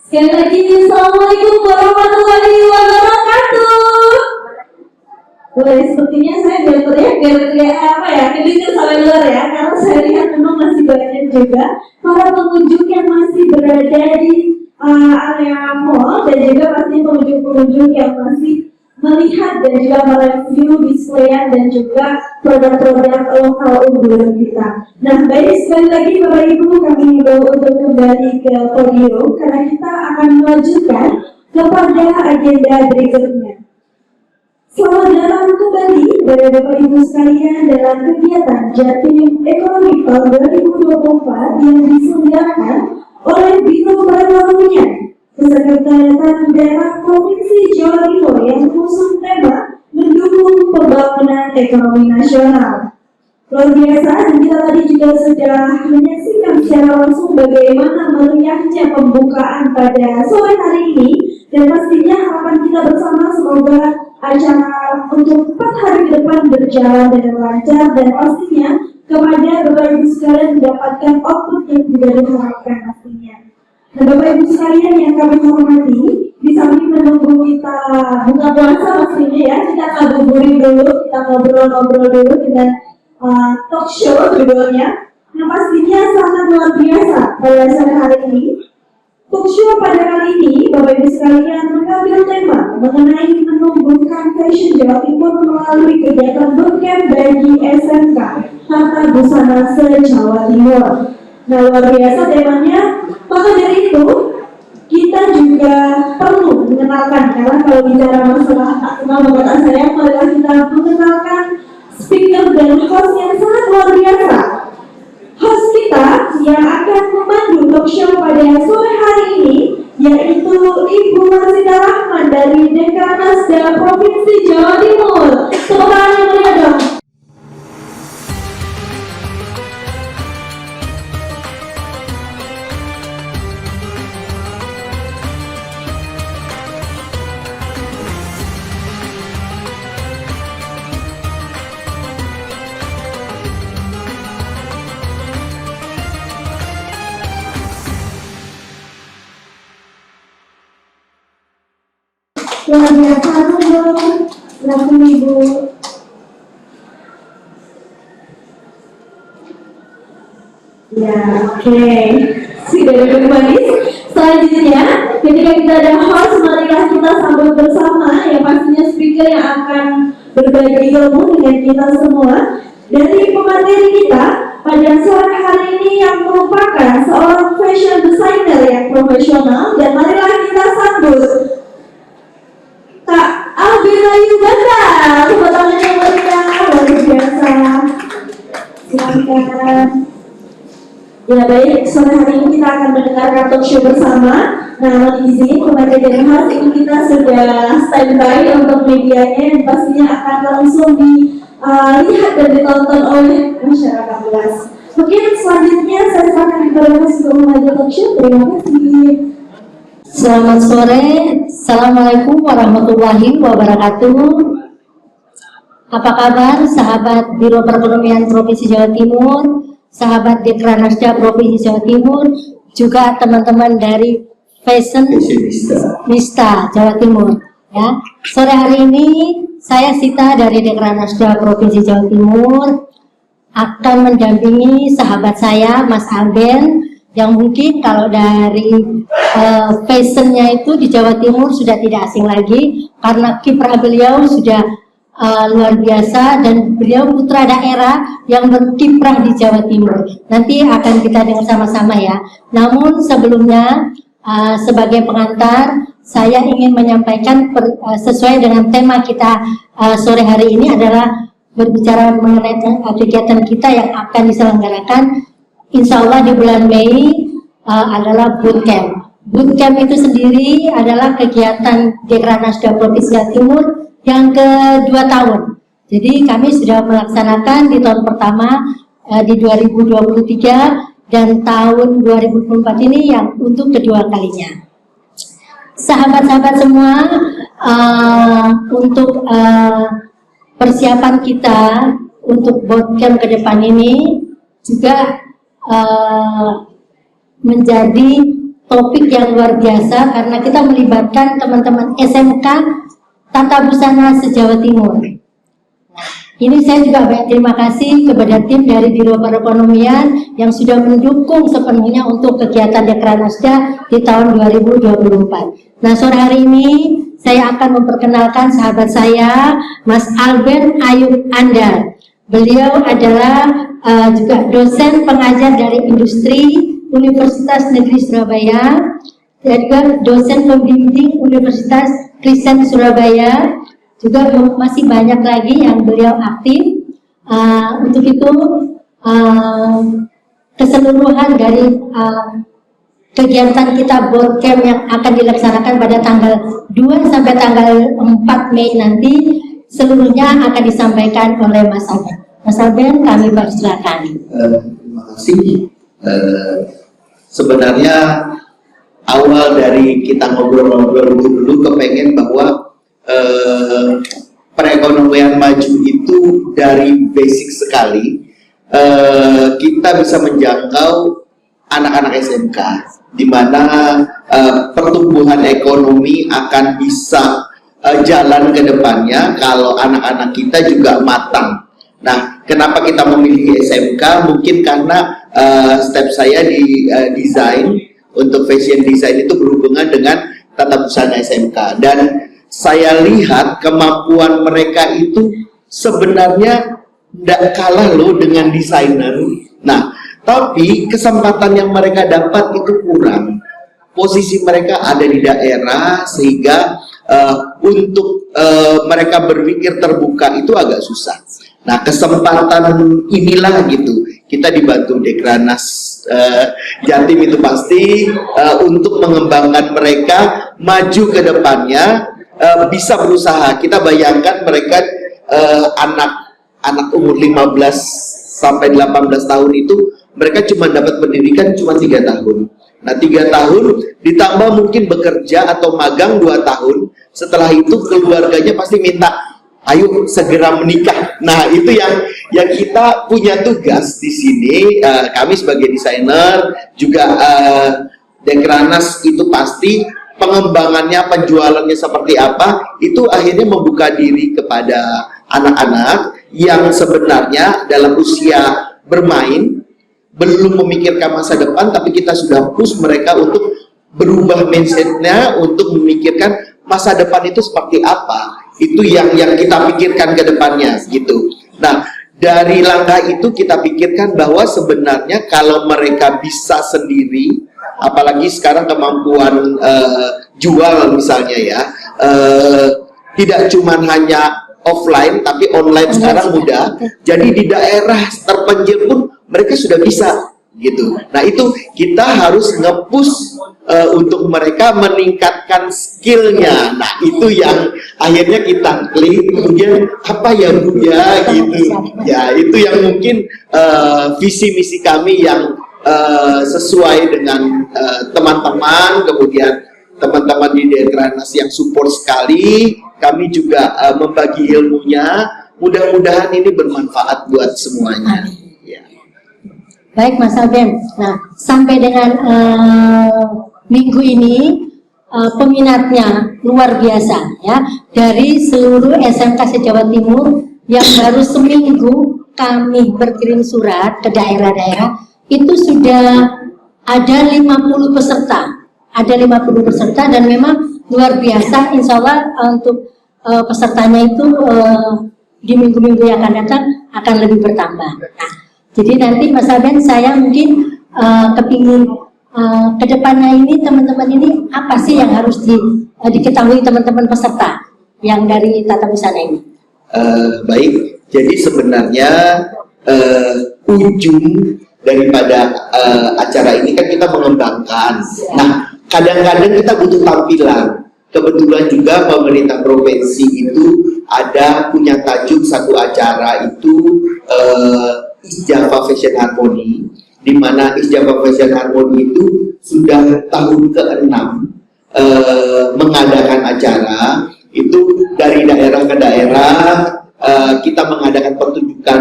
Sekali lagi, Assalamualaikum warahmatullahi wabarakatuh. Boleh, sepertinya saya teriak apa ya, kedengar sampai luar ya, karena saya lihat memang masih banyak juga para pengunjung yang masih berada di area mall dan juga pasti pengunjung-pengunjung yang masih melihat dan juga mereview displayan dan juga produk-produk lokal unggulan kita. Nah, baik, sekali lagi Bapak Ibu, kami himbau untuk kembali ke podium karena kita akan melanjutkan kepada agenda berikutnya. Selamat datang kembali dari Bapak Ibu sekalian dalam kegiatan Jatim Ekonomi tahun 2024 yang diselenggarakan oleh Biro Perekonomian Kesekretariatan Daerah Provinsi Jawa Timur yang mengusung tema mendukung pembangunan ekonomi nasional. Luar biasa, dan kita tadi juga sudah menyaksikan secara langsung bagaimana meriahnya pembukaan pada sore hari ini, dan pastinya harapan kita bersama semoga acara untuk 4 hari ke depan berjalan dengan lancar dan pastinya kepada Bapak Ibu sekalian mendapatkan output yang juga diharapkan pastinya. Nah, Bapak Ibu sekalian yang kami hormati, di samping menunggu kita buka puasa pastinya ya, kita ngabuburit dulu, kita ngobrol-ngobrol dulu dengan talk show judulnya. Nah, pastinya sangat luar biasa pada sore hari ini. Talk show pada kali ini, Bapak Ibu sekalian mengambil tema mengenai menumbuhkan fashion Jawa Timur melalui kegiatan bootcamp bagi SMK Tata Busana se-Jawa Timur. Nah, luar biasa temanya. Maka dari itu, kita juga perlu mengenalkan, karena kalau bicara masalah tak kenal maka sayang, marilah kita mengenalkan speaker dan host yang sangat luar biasa. Host kita yang akan memandu talk show pada sore hari ini yaitu Ibu Marsida Rahman dari Dekranasda Provinsi Jawa Timur. Tepuk tangan yang meriah dong. Luar biasa, silakan Ibu. Ya, oke. Sudah duduk manis. Selanjutnya, ketika kita ada host, marilah kita sambut bersama yang pastinya speaker yang akan berbagi ilmu dengan kita semua. Dari pemateri kita pada sore hari ini yang merupakan seorang fashion designer yang profesional, dan marilah kita sambut Kak Albirayu Banda. Tepuk tangan yang meriah, luar biasa. Silakan. Ya baik, sore hari ini kita akan mendengarkan talk show bersama. Nah, mohon izin kepada dari host ini kita sudah standby untuk medianya yang pastinya akan langsung dilihat dan ditonton oleh masyarakat luas. Mungkin selanjutnya saya akan kepada host untuk memaju talk show. Terima kasih. Selamat sore, Assalamualaikum warahmatullahi wabarakatuh. Apa kabar sahabat Biro Perekonomian Provinsi Jawa Timur, sahabat Dekranasda Provinsi Jawa Timur, juga teman-teman dari Fashion Mista Jawa Timur. Ya, sore hari ini saya Sita dari Dekranasda Provinsi Jawa Timur akan mendampingi sahabat saya Mas Alben, yang mungkin kalau dari fashionnya itu di Jawa Timur sudah tidak asing lagi karena kiprah beliau sudah luar biasa dan beliau putra daerah yang berkiprah di Jawa Timur. Nanti akan kita dengar sama-sama ya. Namun sebelumnya sebagai pengantar saya ingin menyampaikan sesuai dengan tema kita sore hari ini adalah berbicara mengenai kegiatan kita yang akan diselenggarakan Insya Allah di bulan Mei adalah bootcamp. Bootcamp itu sendiri adalah kegiatan Dekranasda Provinsi Jawa Timur yang kedua tahun. Jadi kami sudah melaksanakan di tahun pertama di 2023 dan tahun 2024 ini yang untuk kedua kalinya. Sahabat-sahabat semua, untuk persiapan kita untuk bootcamp ke depan ini juga menjadi topik yang luar biasa karena kita melibatkan teman-teman SMK Tata Busana se-Jawa Timur. Ini saya juga banyak terima kasih kepada tim dari Biro Perekonomian yang sudah mendukung sepenuhnya untuk kegiatan Dekranasda di tahun 2024. Nah, sore hari ini saya akan memperkenalkan sahabat saya, Mas Alben Ayub Andar. Beliau adalah juga dosen pengajar dari industri Universitas Negeri Surabaya, dan juga dosen pembimbing Universitas Kristen Surabaya. Juga masih banyak lagi yang beliau aktif. Untuk itu keseluruhan dari kegiatan kita board camp yang akan dilaksanakan pada tanggal 2 sampai tanggal 4 Mei nanti seluruhnya akan disampaikan oleh Mas Alben. Mas Alben, kami persilakan. Terima kasih. Sebenarnya awal dari kita ngobrol-ngobrol dulu kepengen bahwa perekonomian maju itu dari basic sekali kita bisa menjangkau anak-anak SMK, di mana pertumbuhan ekonomi akan bisa jalan ke depannya kalau anak-anak kita juga matang. Nah, kenapa kita memilih SMK? Mungkin karena step saya di desain untuk fashion design itu berhubungan dengan tata busana SMK, dan saya lihat kemampuan mereka itu sebenarnya tidak kalah loh dengan desainer. Nah, tapi kesempatan yang mereka dapat itu kurang. Posisi mereka ada di daerah sehingga untuk mereka berpikir terbuka itu agak susah. Nah, kesempatan inilah gitu kita dibantu Dekranas Jatim itu pasti untuk mengembangkan mereka maju ke depannya. Bisa berusaha. Kita bayangkan mereka anak umur 15 sampai 18 tahun itu mereka cuma dapat pendidikan cuma 3 tahun. Nah, 3 tahun ditambah mungkin bekerja atau magang 2 tahun. Setelah itu keluarganya pasti minta, ayo segera menikah. Nah, itu yang kita punya tugas di sini. Kami sebagai desainer juga Dekranas itu pasti pengembangannya, penjualannya seperti apa, itu akhirnya membuka diri kepada anak-anak yang sebenarnya dalam usia bermain, belum memikirkan masa depan, tapi kita sudah push mereka untuk berubah mindsetnya, untuk memikirkan masa depan itu seperti apa. Itu yang kita pikirkan ke depannya, gitu. Nah, dari langkah itu kita pikirkan bahwa sebenarnya kalau mereka bisa sendiri, apalagi sekarang kemampuan jual misalnya ya, tidak cuma hanya offline tapi online sekarang mudah. Jadi di daerah terpencil pun mereka sudah bisa gitu. Nah, itu kita harus nge-push untuk mereka meningkatkan skillnya. Nah, itu yang akhirnya kita klik, kemudian apa ya Bu ya gitu. Ya, itu yang mungkin visi misi kami yang sesuai dengan teman-teman, kemudian teman-teman di Dekranas yang support sekali. Kami juga membagi ilmunya. Mudah-mudahan ini bermanfaat buat semuanya. Ya. Baik Mas Alben. Nah, sampai dengan minggu ini peminatnya luar biasa ya, dari seluruh SMK se-Jawa Timur yang baru seminggu kami berkirim surat ke daerah-daerah. Itu sudah ada 50 peserta, dan memang luar biasa. Insya Allah untuk pesertanya itu di minggu-minggu yang akan datang akan lebih bertambah. Nah, jadi nanti Mas Alben, saya mungkin kepingin kedepannya ini teman-teman ini apa sih yang harus diketahui teman-teman peserta yang dari Tata Busana ini? Baik, jadi sebenarnya ujung daripada acara ini kan kita mengembangkan. Nah, kadang-kadang kita butuh tampilan. Kebetulan juga pemerintah provinsi itu ada punya tajuk satu acara itu East Java Fashion Harmony, di mana East Java Fashion Harmony itu sudah tahun ke-6 mengadakan acara. Itu dari daerah ke daerah kita mengadakan pertunjukan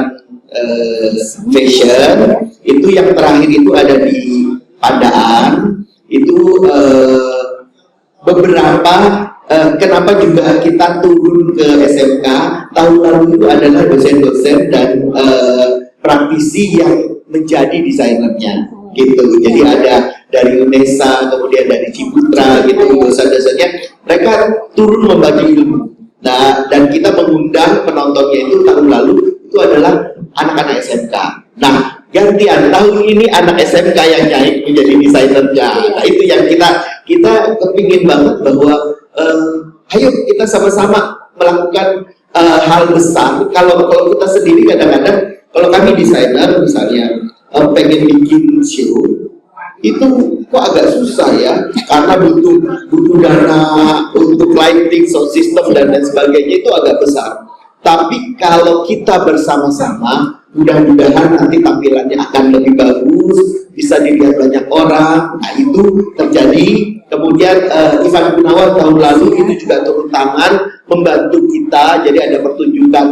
fashion. Itu yang terakhir itu ada di Pandaan, itu beberapa kenapa juga kita turun ke SMK tahun lalu itu adalah dosen-dosen dan praktisi yang menjadi desainernya gitu. Jadi ada dari UNESA, kemudian dari Ciputra gitu, dosen-dosennya mereka turun membagi ilmu. Nah, dan kita mengundang penontonnya itu tahun lalu itu adalah anak-anak SMK. Nah, gantian tahun ini anak SMK yang naik menjadi desainernya. Nah, itu yang kita kepingin banget bahwa ayo kita sama-sama melakukan hal besar. Kalau kita sendiri kadang-kadang, kalau kami desainer misalnya pengen bikin show itu kok agak susah ya, karena butuh dana untuk lighting, sound system dan lain sebagainya, itu agak besar. Tapi kalau kita bersama-sama, mudah-mudahan nanti tampilannya akan lebih bagus, bisa dilihat banyak orang. Nah, itu terjadi. Kemudian Ivan Gunawan tahun lalu itu juga turun tangan membantu kita. Jadi ada pertunjukan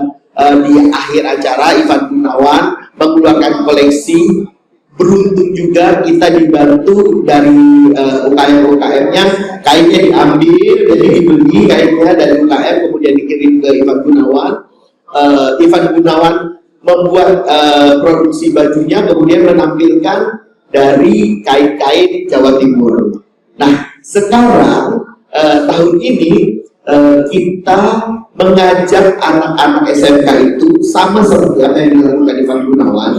di akhir acara, Ivan Gunawan mengeluarkan koleksi. Beruntung juga kita dibantu dari UKM-UKM-nya, kainnya diambil, jadi dibeli kainnya dari UKM, kemudian dikirim ke Ivan Gunawan. Ivan Gunawan membuat produksi bajunya, kemudian menampilkan dari kain-kain Jawa Timur. Nah, sekarang tahun ini kita mengajak anak-anak SMK itu sama seperti apa yang dilakukan Ivan Gunawan.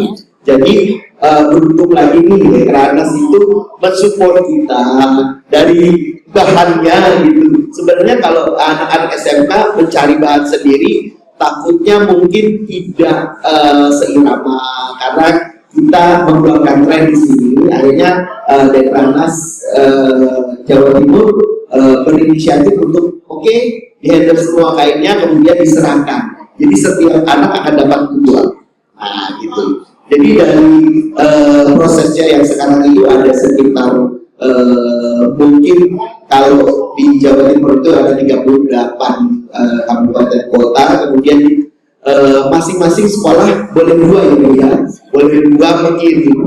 Jadi beruntung lagi nih Ranas itu mensupport kita dari bahannya gitu. Sebenarnya kalau anak-anak SMK mencari bahan sendiri, takutnya mungkin tidak seirama, karena kita mengeluarkan tren di sini. Akhirnya Dekrannas Jawa Timur berinisiatif untuk di-handle semua kainnya, kemudian diserahkan. Jadi setiap anak akan dapat 2. Nah, gitu. Jadi dari prosesnya yang sekarang itu ada sekitar mungkin kalau di Jawa Timur itu ada 38 kabupaten kota, kemudian masing-masing sekolah boleh 2 ya, boleh 2 mengirim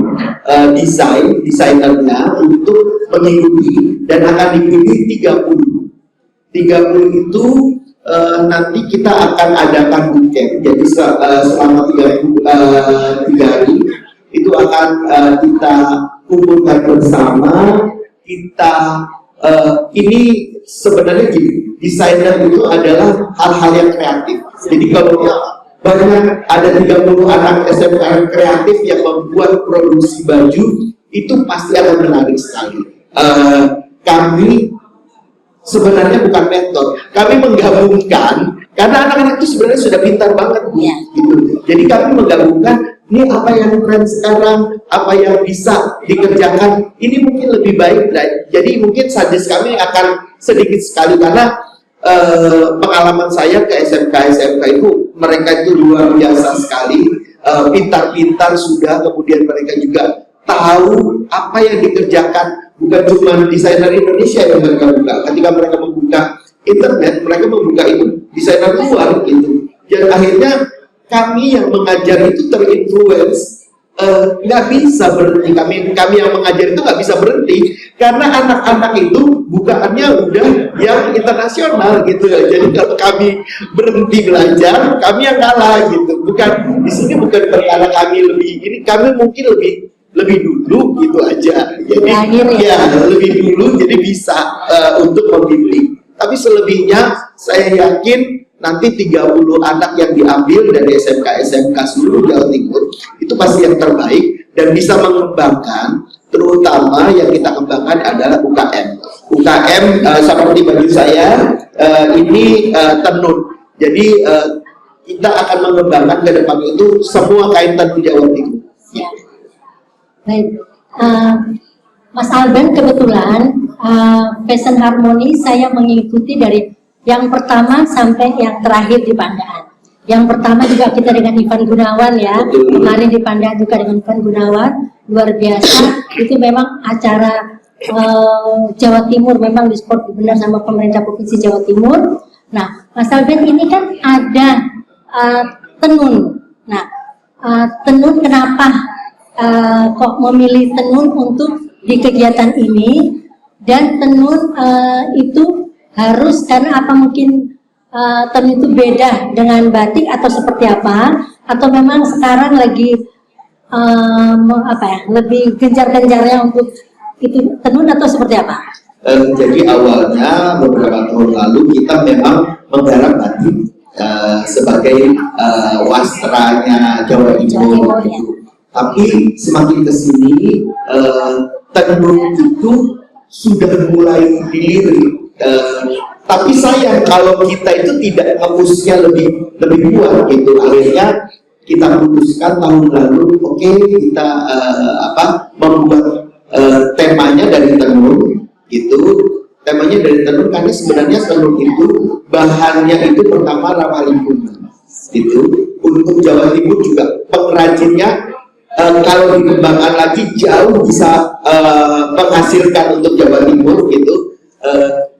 desainernya untuk mengikuti, dan akan dipilih 30 itu nanti kita akan adakan bootcamp. Jadi selama 3 hari itu akan kita kumpulkan bersama. Kita ini sebenarnya gini, desainer itu adalah hal-hal yang kreatif. Jadi kalau banyak ada 30 anak SMK kreatif yang membuat produksi baju, itu pasti akan menarik sekali. Kami sebenarnya bukan mentor, kami menggabungkan, karena anak-anak itu sebenarnya sudah pintar banget, gitu. Jadi kami menggabungkan, ini apa yang tren sekarang, apa yang bisa dikerjakan, ini mungkin lebih baik. Nah, jadi mungkin suggest kami akan sedikit sekali, karena pengalaman saya ke SMK itu, mereka itu luar biasa sekali, pintar-pintar sudah, kemudian mereka juga tahu apa yang dikerjakan. Bukan cuma desainer Indonesia yang mereka buka. Ketika mereka membuka internet, mereka membuka itu desainer luar gitu. Dan akhirnya kami yang mengajar itu terinfluence, nggak bisa berhenti. Kami yang mengajar itu nggak bisa berhenti karena anak-anak itu bukaannya udah yang internasional gitu ya. Jadi kalau kami berhenti belajar, kami yang kalah gitu. Bukan di sini bukan perkara kami lebih ini, kami mungkin lebih dulu gitu aja. Jadi ya lebih dulu, jadi bisa untuk memilih. Tapi selebihnya saya yakin nanti 30 anak yang diambil dari SMK seluruh Jawa Timur itu pasti yang terbaik dan bisa mengembangkan. Terutama yang kita kembangkan adalah UKM. UKM seperti baju saya ini tenun. Jadi kita akan mengembangkan ke depan itu semua kain tenun Jawa Timur. Baik, Mas Alben, kebetulan Fashion Harmony saya mengikuti dari yang pertama sampai yang terakhir di Pandaan. Yang pertama juga kita dengan Ivan Gunawan ya, kemarin di Pandaan juga dengan Ivan Gunawan, luar biasa. Itu memang acara Jawa Timur, memang disupport benar sama pemerintah Provinsi Jawa Timur. Nah, Mas Alben, ini kan ada tenun. Nah, tenun kenapa kok memilih tenun untuk di kegiatan ini, dan tenun itu harus, karena apa mungkin tenun itu beda dengan batik atau seperti apa, atau memang sekarang lagi lebih gencar-gencarnya untuk itu tenun atau seperti apa? Jadi awalnya beberapa tahun lalu kita memang menggarap batik sebagai wastranya Jawa Timur gitu. Tapi semakin kesini tenun itu sudah mulai dilirik. Tapi sayang kalau kita itu tidak fokusnya lebih kuat gitu. Akhirnya kita putuskan tahun lalu, oke, kita membuat temanya dari tenun gitu. Temanya dari tenun karena sebenarnya tenun itu bahannya itu pertama ramah lingkungan gitu. Untuk Jawa Timur juga pengrajinnya kalau dikembangkan lagi jauh bisa menghasilkan untuk Jawa Timur gitu.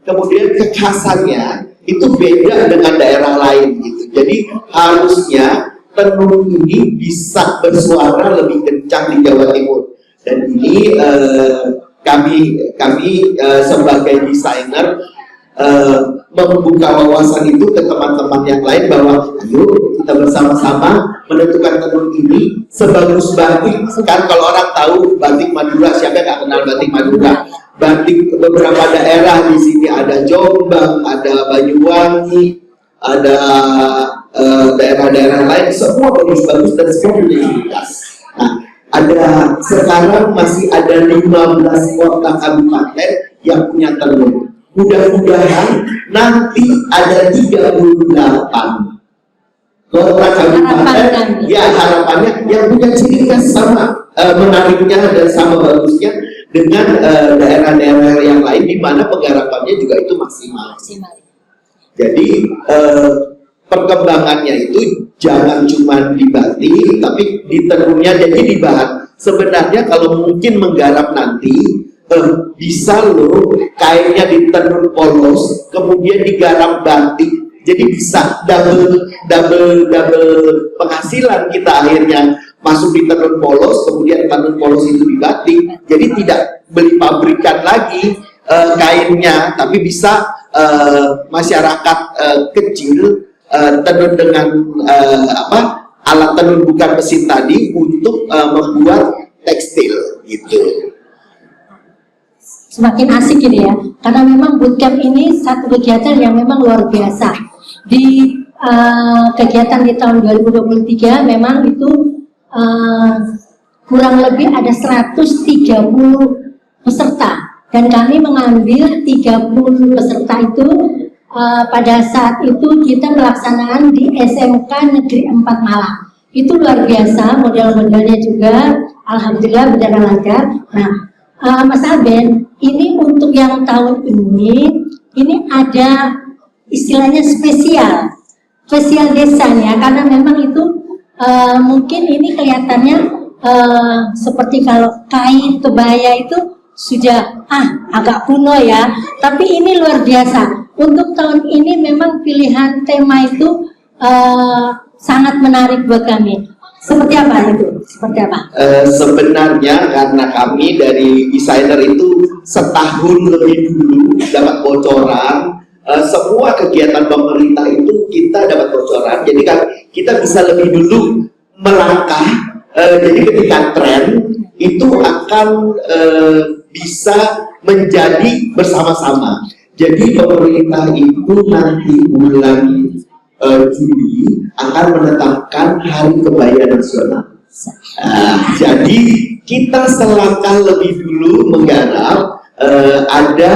Kemudian kekhasannya itu beda dengan daerah lain gitu. Jadi harusnya tenun ini bisa bersuara lebih kencang di Jawa Timur. Dan ini kami sebagai desainer membuka wawasan itu ke teman-teman yang lain bahwa ayo kita bersama-sama menentukan tenun ini sebagus batik. Kan kalau orang tahu batik Madura, siapa nggak kenal batik Madura? Batik beberapa daerah di sini ada Jombang, ada Banyuwangi, ada daerah-daerah lain, semua bagus-bagus dan semua punya identitas. Nah, sekarang masih ada 15 kota kabupaten yang punya tenun. Mudah-mudahan nanti ada 38 kota kabupaten, ya harapannya yang punya ciri khas sama menariknya dan sama bagusnya dengan daerah-daerah yang lain di mana penggarapannya juga itu maksimal. Jadi perkembangannya itu jangan cuma di batik, tapi di tenunnya, jadi di bahan. Sebenarnya kalau mungkin menggarap nanti bisa loh kainnya ditenun polos, kemudian digarap batik, jadi bisa double penghasilan kita akhirnya. Masuk di tenun polos, kemudian tenun polos itu di batik, jadi tidak beli pabrikan lagi kainnya, tapi bisa masyarakat kecil tenun dengan alat tenun bukan mesin tadi untuk membuat tekstil gitu. Semakin asik ini ya, karena memang bootcamp ini satu kegiatan yang memang luar biasa. Di kegiatan di tahun 2023 memang itu kurang lebih ada 130 peserta, dan kami mengambil 30 peserta itu pada saat itu kita melaksanakan di SMK Negeri 4 Malang. Itu luar biasa, model-modelnya juga alhamdulillah berjalan lancar. Nah, Mas Aben, ini untuk yang tahun ini ada istilahnya spesial desain ya, karena memang itu mungkin ini kelihatannya seperti kalau kain kebaya itu sudah agak kuno ya, tapi ini luar biasa. Untuk tahun ini memang pilihan tema itu sangat menarik buat kami. Seperti apa itu? Seperti apa? Sebenarnya karena kami dari desainer itu setahun lebih dulu dapat bocoran. Semua kegiatan pemerintah itu kita dapat bocoran, jadi kan kita bisa lebih dulu melangkah. Jadi ketika tren itu akan bisa menjadi bersama-sama. Jadi pemerintah itu nanti bulan Juli akan menetapkan Hari Kebaya Nasional. Jadi kita selangkah lebih dulu menggarap. Ada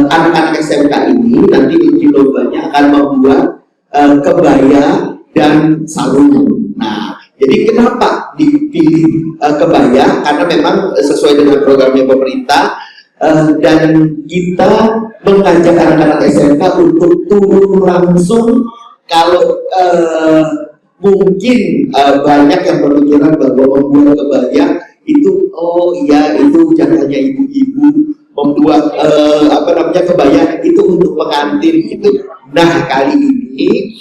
anak-anak SMK ini nanti uji lombanya akan membuat kebaya dan sarung. Nah, jadi kenapa dipilih kebaya? Karena memang sesuai dengan programnya pemerintah, dan kita mengajak anak-anak SMK untuk turun langsung. Kalau mungkin banyak yang berpikiran bahwa membuat kebaya itu, oh iya itu jangan hanya ibu-ibu membuat kebaya itu untuk pengantin gitu. Nah, kali ini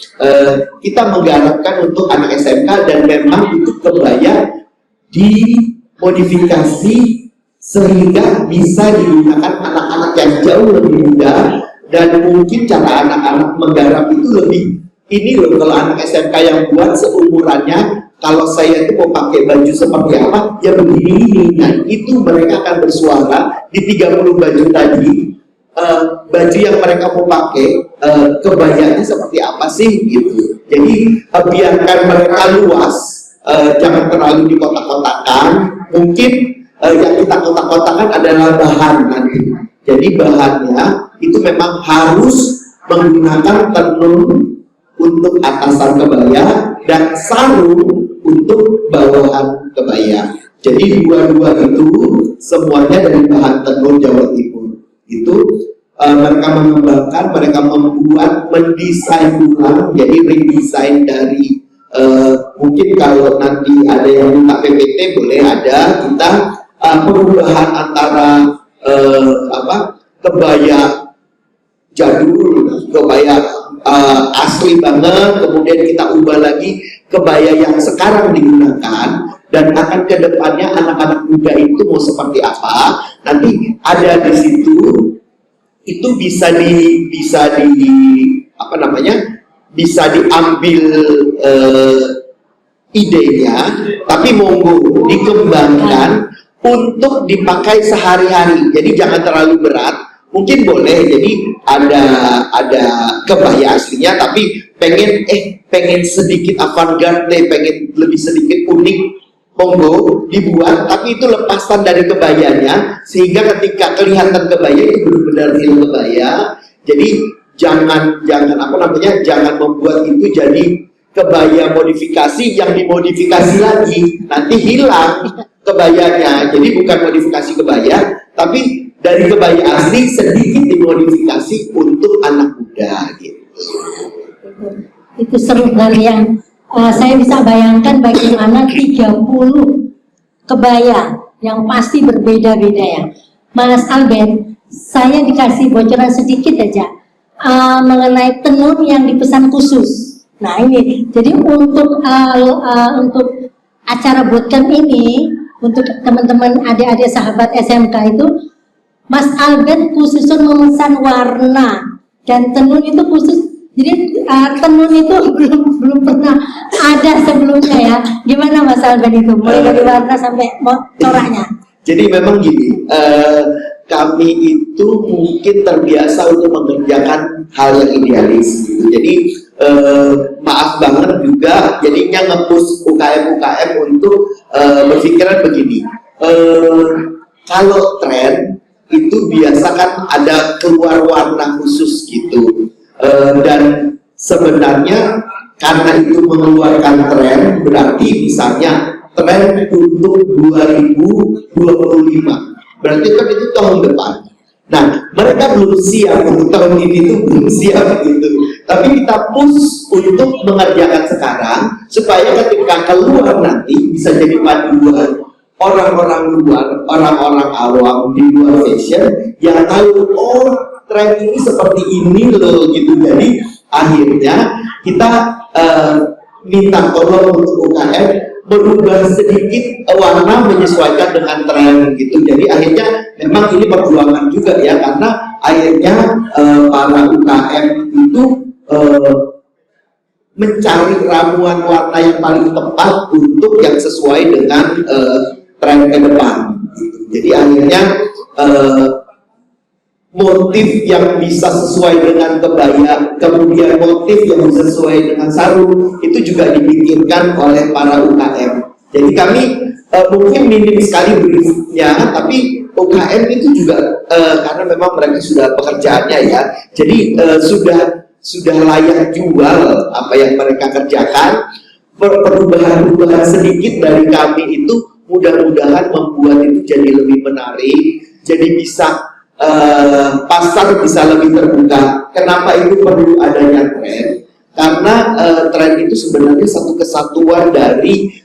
kita menggarapkan untuk anak SMK, dan memang itu kebaya dimodifikasi sehingga bisa digunakan anak-anak jauh lebih mudah, dan mungkin cara anak-anak menggarap itu lebih ini loh. Kalau anak SMK yang buat seumurannya, kalau saya itu mau pakai baju seperti apa, ya begini ini. Nah, itu mereka akan bersuara di 30 baju tadi. Baju yang mereka mau pakai, kebayanya seperti apa sih gitu. Jadi biarkan mereka luas, jangan terlalu dikotak-kotakan. Mungkin yang kita kotak-kotakan adalah bahan nanti. Jadi bahannya itu memang harus menggunakan tenun untuk atasan kebaya dan sarung untuk bawahan kebaya. Jadi dua-dua itu semuanya dari bahan tenun Jawa Timur. Itu mereka mengembangkan, mereka membuat, mendesain ulang, jadi redesign dari mungkin kalau nanti ada yang minta PPT boleh ada, kita perubahan antara kebaya jadul, kebaya asli banget, kemudian kita ubah lagi kebaya yang sekarang digunakan, dan akan ke depannya anak-anak muda itu mau seperti apa, nanti ada di situ. Itu bisa diambil idenya, tapi monggo dikembangkan untuk dipakai sehari-hari. Jadi jangan terlalu berat. Mungkin boleh, jadi ada kebaya aslinya, tapi pengen sedikit avant-garde, pengen lebih sedikit unik, monggo dibuat, tapi itu lepasan dari kebayanya, sehingga ketika kelihatan kebaya itu benar-benar real kebaya. Jadi jangan membuat itu jadi kebaya modifikasi yang dimodifikasi lagi, nanti hilang kebayanya. Jadi bukan modifikasi kebaya, tapi dari kebaya asli sedikit dimodifikasi untuk anak muda gitu. Itu seru dari yang saya bisa bayangkan bagaimana 30 kebaya yang pasti berbeda-beda ya. Mas Albert, saya dikasih bocoran sedikit aja mengenai tenun yang dipesan khusus. Nah ini, jadi untuk acara bootcamp ini, untuk teman-teman adik-adik sahabat SMK itu, Mas Albert khusus memesan warna dan tenun itu khusus. Jadi tenun itu belum pernah ada sebelumnya ya. Gimana Mas Albert itu? Mulai dari warna sampai coraknya. Jadi memang gini, kami itu mungkin terbiasa untuk mengerjakan hal yang idealis gitu. Jadi maaf banget juga jadinya nge-push UKM untuk berpikiran begini. Kalau tren itu biasa kan ada keluar warna khusus gitu. Dan sebenarnya karena itu mengeluarkan tren, berarti misalnya tren untuk 2025, berarti kan itu tahun depan. Nah, mereka belum siap untuk tahun ini, itu belum siap gitu. Tapi kita push untuk mengerjakan sekarang supaya ketika keluar nanti bisa jadi panduan orang-orang luar, orang-orang awam di luar fashion yang tahu, oh tren ini seperti ini loh gitu. Jadi akhirnya kita minta tolong untuk UKM berubah sedikit warna menyesuaikan dengan tren gitu. Jadi akhirnya memang ini perjuangan juga ya, karena akhirnya para UKM itu mencari ramuan warna yang paling tepat untuk yang sesuai dengan tren ke depan gitu. Jadi akhirnya motif yang bisa sesuai dengan kebaya, kemudian motif yang sesuai dengan sarung, itu juga dipikirkan oleh para UKM. Jadi kami mungkin minim sekali briefnya, tapi UKM itu juga karena memang mereka sudah pekerjaannya ya, jadi sudah layak jual apa yang mereka kerjakan. Perubahan-perubahan sedikit dari kami itu mudah-mudahan membuat itu jadi lebih menarik, jadi bisa pasar bisa lebih terbuka. Kenapa itu perlu adanya tren? Karena tren itu sebenarnya satu kesatuan dari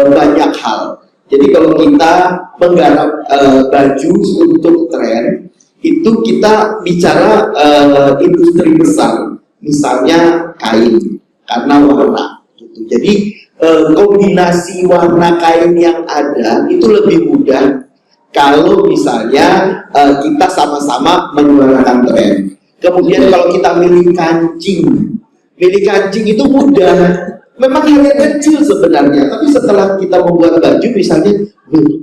banyak hal. Jadi kalau kita menggarap baju untuk tren, itu kita bicara industri besar, misalnya kain, karena warna. Gitu. Jadi kombinasi warna kain yang ada itu lebih mudah kalau misalnya kita sama-sama menyuarakan tren. Kemudian kalau kita milih kancing itu mudah. Memang hal yang kecil sebenarnya, tapi setelah kita membuat baju misalnya,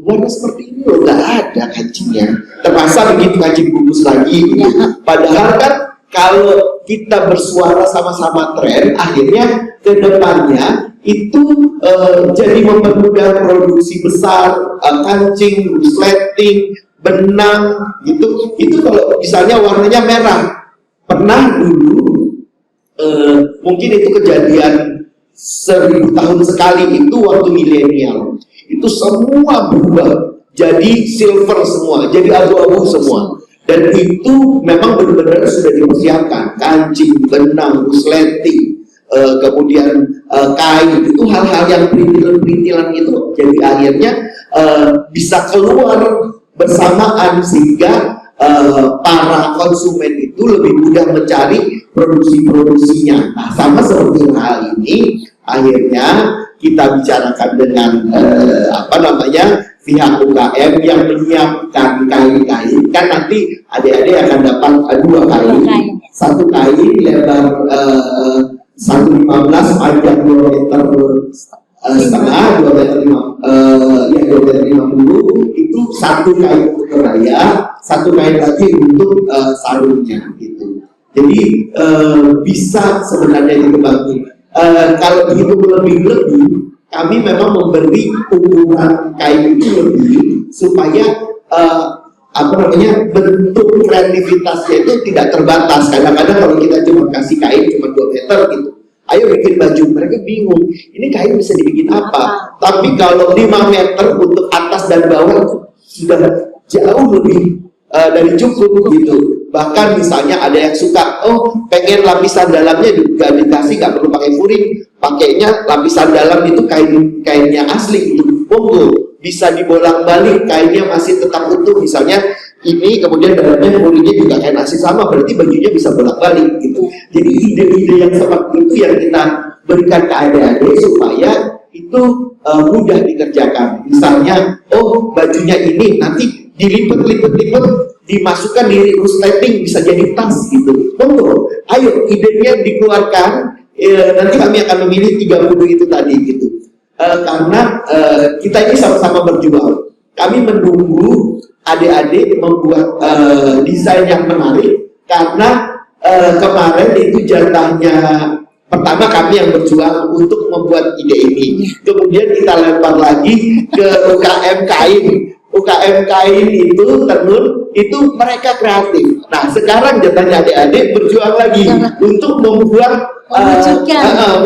warna seperti ini loh, nggak ada kancingnya. Terpaksa bikin kancing bungkus lagi gitu. Padahal kan kalau kita bersuara sama-sama tren, akhirnya ke depannya itu jadi mempermudah produksi besar, kancing, resleting, benang gitu. Itu kalau misalnya warnanya merah, pernah dulu mungkin itu kejadian 1000 tahun sekali, itu waktu milenial itu semua berubah jadi silver semua, jadi abu-abu semua, dan itu memang benar-benar sudah dipersiapkan, kancing, benang, resleting, kemudian kain, itu hal-hal yang perintilan-perintilan itu, jadi akhirnya bisa keluar bersamaan sehingga para konsumen itu lebih mudah mencari produksi-produksinya. Nah, sama seperti hal ini, akhirnya kita bicarakan dengan pihak UKM yang menyiapkan kain-kain. Kan nanti adik-adik akan dapat 2 kain, 1 kain lebar 1,15 panjang 2 meter setengah, 2 meter 50, itu 1 kain untuk kebaya, 1 kain lagi untuk sarungnya gitu. Jadi bisa sebenarnya dikembangkan. Kalau dihitung lebih-lebih, kami memang memberi ukuran kain itu lebih supaya bentuk kreativitasnya itu tidak terbatas. Kadang-kadang kalau kita cuma kasih kain cuma 2 meter gitu, ayo bikin baju, mereka bingung, ini kain bisa dibikin apa? Tapi kalau 5 meter untuk atas dan bawah sudah jauh lebih dari cukup gitu. Bahkan misalnya ada yang suka, pengen lapisan dalamnya juga dikasih, nggak perlu pakai furing, pakainya lapisan dalam itu kainnya asli gitu. Monggo, bisa dibolak-balik, kainnya masih tetap utuh, misalnya ini kemudian dalamnya furingnya juga kain asli sama, berarti bajunya bisa bolak-balik gitu. Jadi ide-ide yang seperti itu yang kita berikan ke adik-adik supaya itu mudah dikerjakan. Misalnya, bajunya ini nanti dilipet-lipet, dimasukkan di resleting, bisa jadi tas gitu. Ayo idenya dikeluarkan, nanti kami akan memilih 30 itu tadi gitu. Karena kita ini sama-sama berjuang. Kami menunggu adik-adik membuat desain yang menarik, karena kemarin itu jatahnya pertama kami yang berjuang untuk membuat ide ini. Kemudian kita lempar lagi ke UKM kain. UKM kain itu tenun, itu mereka kreatif. Nah, sekarang jatahnya adik-adik berjuang lagi untuk membuat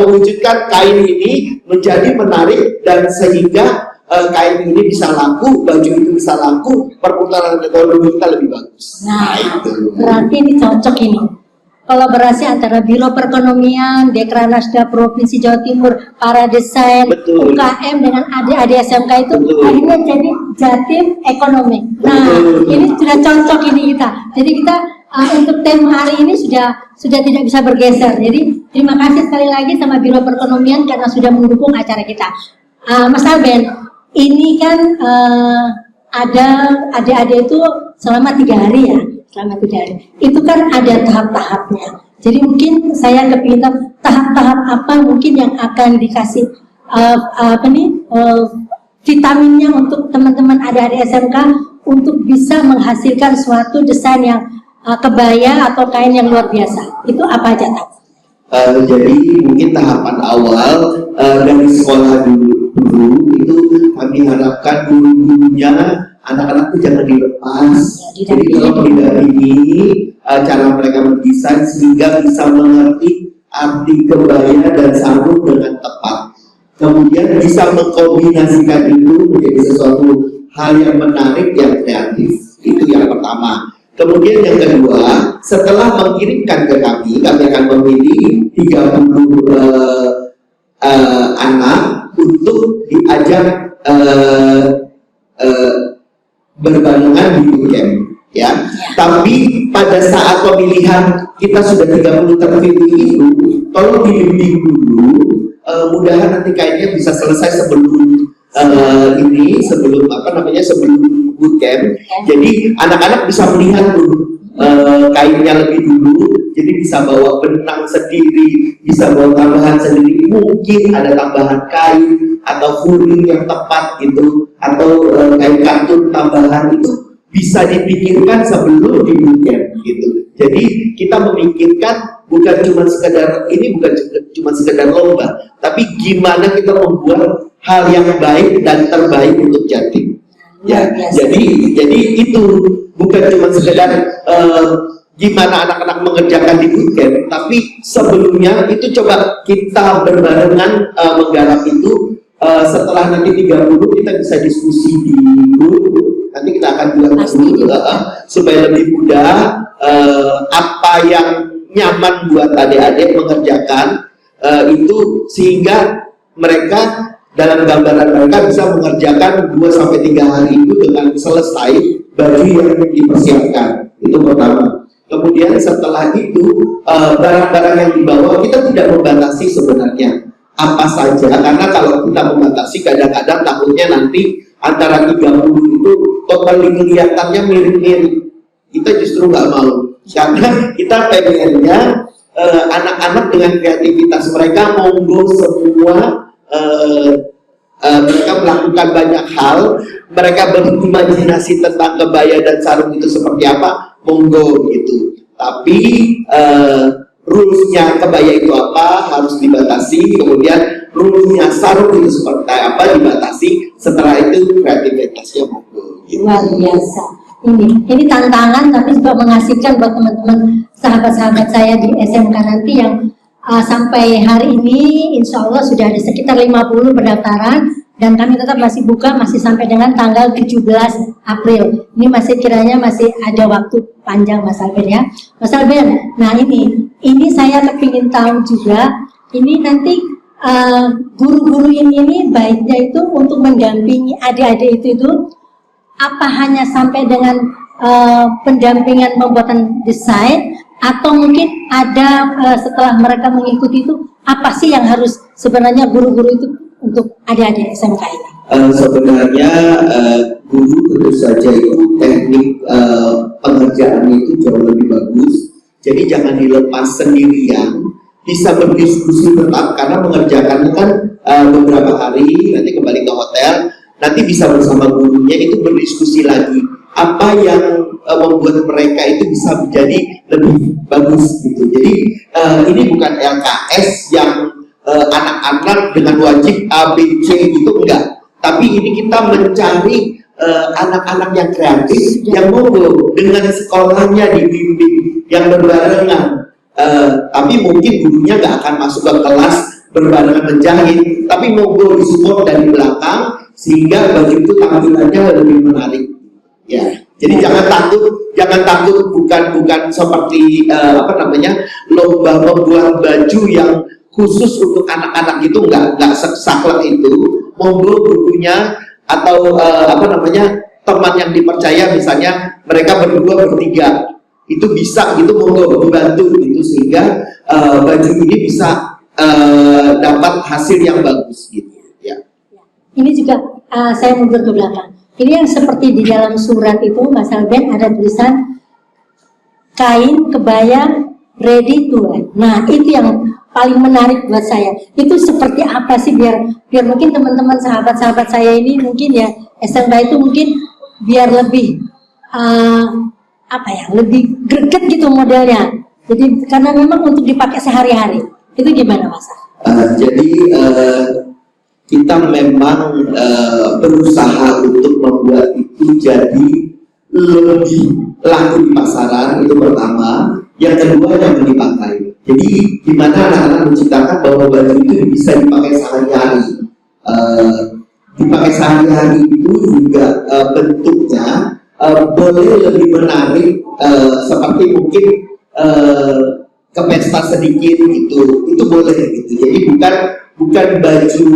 mewujudkan kain ini menjadi menarik, dan sehingga kain ini bisa laku, baju itu bisa laku, perputaran ekonomi kita lebih bagus. Nah, itu berarti ini cocok ini kolaborasi antara Biro Perekonomian, Dekranasda Provinsi Jawa Timur, para desain, betul, UKM dengan adik-adik SMK itu, betul, akhirnya jadi Jatim Ekonomi. Nah, betul, ini sudah cocok ini kita. Jadi kita untuk tema hari ini sudah tidak bisa bergeser. Jadi terima kasih sekali lagi sama Biro Perekonomian karena sudah mendukung acara kita. Mas Alben, ini kan ada adik-adik itu selama 3 hari ya. Selama 3 hari. Itu kan ada tahap-tahapnya. Jadi mungkin saya kepingin tahap-tahap apa mungkin yang akan dikasih vitaminnya untuk teman-teman adik-adik SMK untuk bisa menghasilkan suatu desain yang kebaya atau kain yang luar biasa. Itu apa aja, Tak? Jadi mungkin tahapan awal dari sekolah dulu itu kami harapkan gurunya anak-anak itu jangan dilepas. Jadi kalau didampingi cara mereka mendesain sehingga bisa mengerti arti kebaya dan sarung dengan tepat. Kemudian bisa mengkombinasikan itu menjadi sesuatu hal yang menarik, yang kreatif. Itu yang pertama. Kemudian yang kedua, setelah mengirimkan ke kami akan memilih 30 anak untuk diajak berbarengan di bootcamp, ya. Tapi pada saat pemilihan kita sudah 30 terpilih itu, tolong dibimbing dulu. Mudahan nanti kayaknya bisa selesai sebelum ini sebelum sebelum bootcamp. Jadi anak-anak bisa melihat dulu kainnya lebih dulu, jadi bisa bawa benang sendiri, bisa bawa tambahan sendiri, mungkin ada tambahan kain atau fuling yang tepat gitu, atau kain kantun tambahan itu bisa dipikirkan sebelum di bootcamp gitu. Jadi kita memikirkan bukan cuma sekedar lomba, tapi gimana kita membuat hal yang baik dan terbaik untuk Jatim. Ya, jadi itu bukan cuma sekedar gimana anak-anak mengerjakan di bootcamp, tapi sebelumnya itu coba kita berbarengan menggarap itu. Setelah nanti 30 kita bisa diskusi di grup, nanti kita akan buat supaya lebih mudah apa yang nyaman buat adik-adik mengerjakan itu, sehingga mereka dalam gambaran mereka bisa mengerjakan 2-3 hari itu dengan selesai baju yang dipersiapkan. Itu pertama. Kemudian setelah itu barang-barang yang dibawa kita tidak membatasi sebenarnya apa saja, karena kalau kita membatasi kadang-kadang takutnya nanti antara 30 itu total kelihatannya mirip-mirip. Kita justru nggak mau, karena kita pengennya anak-anak dengan kreativitas mereka monggo semua, mereka melakukan banyak hal, mereka berimajinasi tentang kebaya dan sarung itu seperti apa, monggo gitu. Tapi rulesnya kebaya itu apa harus dibatasi, kemudian rulesnya sarung itu seperti apa dibatasi, setelah itu kreativitasnya monggo. Luar biasa. Ini tantangan tapi juga mengasihkan buat teman-teman sahabat-sahabat saya di SMK nanti yang sampai hari ini insya Allah sudah ada sekitar 50 pendaftaran, dan kami tetap masih buka masih sampai dengan tanggal 17 April. Ini masih kiranya masih ada waktu panjang Mas Alben ya. Mas Alben, nah ini saya kepingin tahu juga, ini nanti guru-guru ini baiknya itu untuk mendampingi adik-adik itu apa hanya sampai dengan pendampingan pembuatan desain, atau mungkin ada setelah mereka mengikuti itu apa sih yang harus sebenarnya guru-guru itu untuk adik-adik SMK ini? Sebenarnya guru tentu saja itu teknik pengerjaannya itu jauh lebih bagus. Jadi jangan dilepas sendirian, bisa berdiskusi tetap, karena mengerjakannya kan beberapa hari, nanti kembali ke hotel, nanti bisa bersama gurunya itu berdiskusi lagi apa yang membuat mereka itu bisa menjadi lebih bagus gitu. Jadi ini bukan LKS yang anak-anak dengan wajib A, B, C itu enggak, tapi ini kita mencari anak-anak yang kreatif yang monggo dengan sekolahnya dibimbing yang berbarengan, tapi mungkin gurunya nggak akan masuk ke kelas berbarengan menjahit, tapi monggo disupport dari belakang sehingga baju itu tampilannya lebih menarik ya. Jadi jangan takut bukan seperti lomba membuat baju yang khusus untuk anak-anak itu, nggak saklek itu. Monggo gurunya atau teman yang dipercaya, misalnya mereka berdua bertiga itu bisa gitu, monggo dibantu gitu, sehingga baju ini bisa dapat hasil yang bagus gitu ya. Ini juga saya mundur ke belakang. Ini yang seperti di dalam surat itu Mas Alben ada tulisan kain kebaya ready to wear. Nah itu yang paling menarik buat saya. Itu seperti apa sih biar mungkin teman-teman sahabat-sahabat saya ini mungkin ya SMK itu mungkin biar lebih lebih greget gitu modelnya. Jadi karena memang untuk dipakai sehari-hari. Itu gimana Mas? Jadi kita memang berusaha untuk membuat itu jadi lebih laku di pasaran, itu pertama. Yang kedua yang dipakai. Jadi gimana anak-anak menciptakan bahwa baju itu bisa dipakai sehari-hari. Dipakai sehari-hari itu juga bentuknya boleh lebih menarik, seperti mungkin ke pesta sedikit gitu, itu boleh gitu. Jadi bukan baju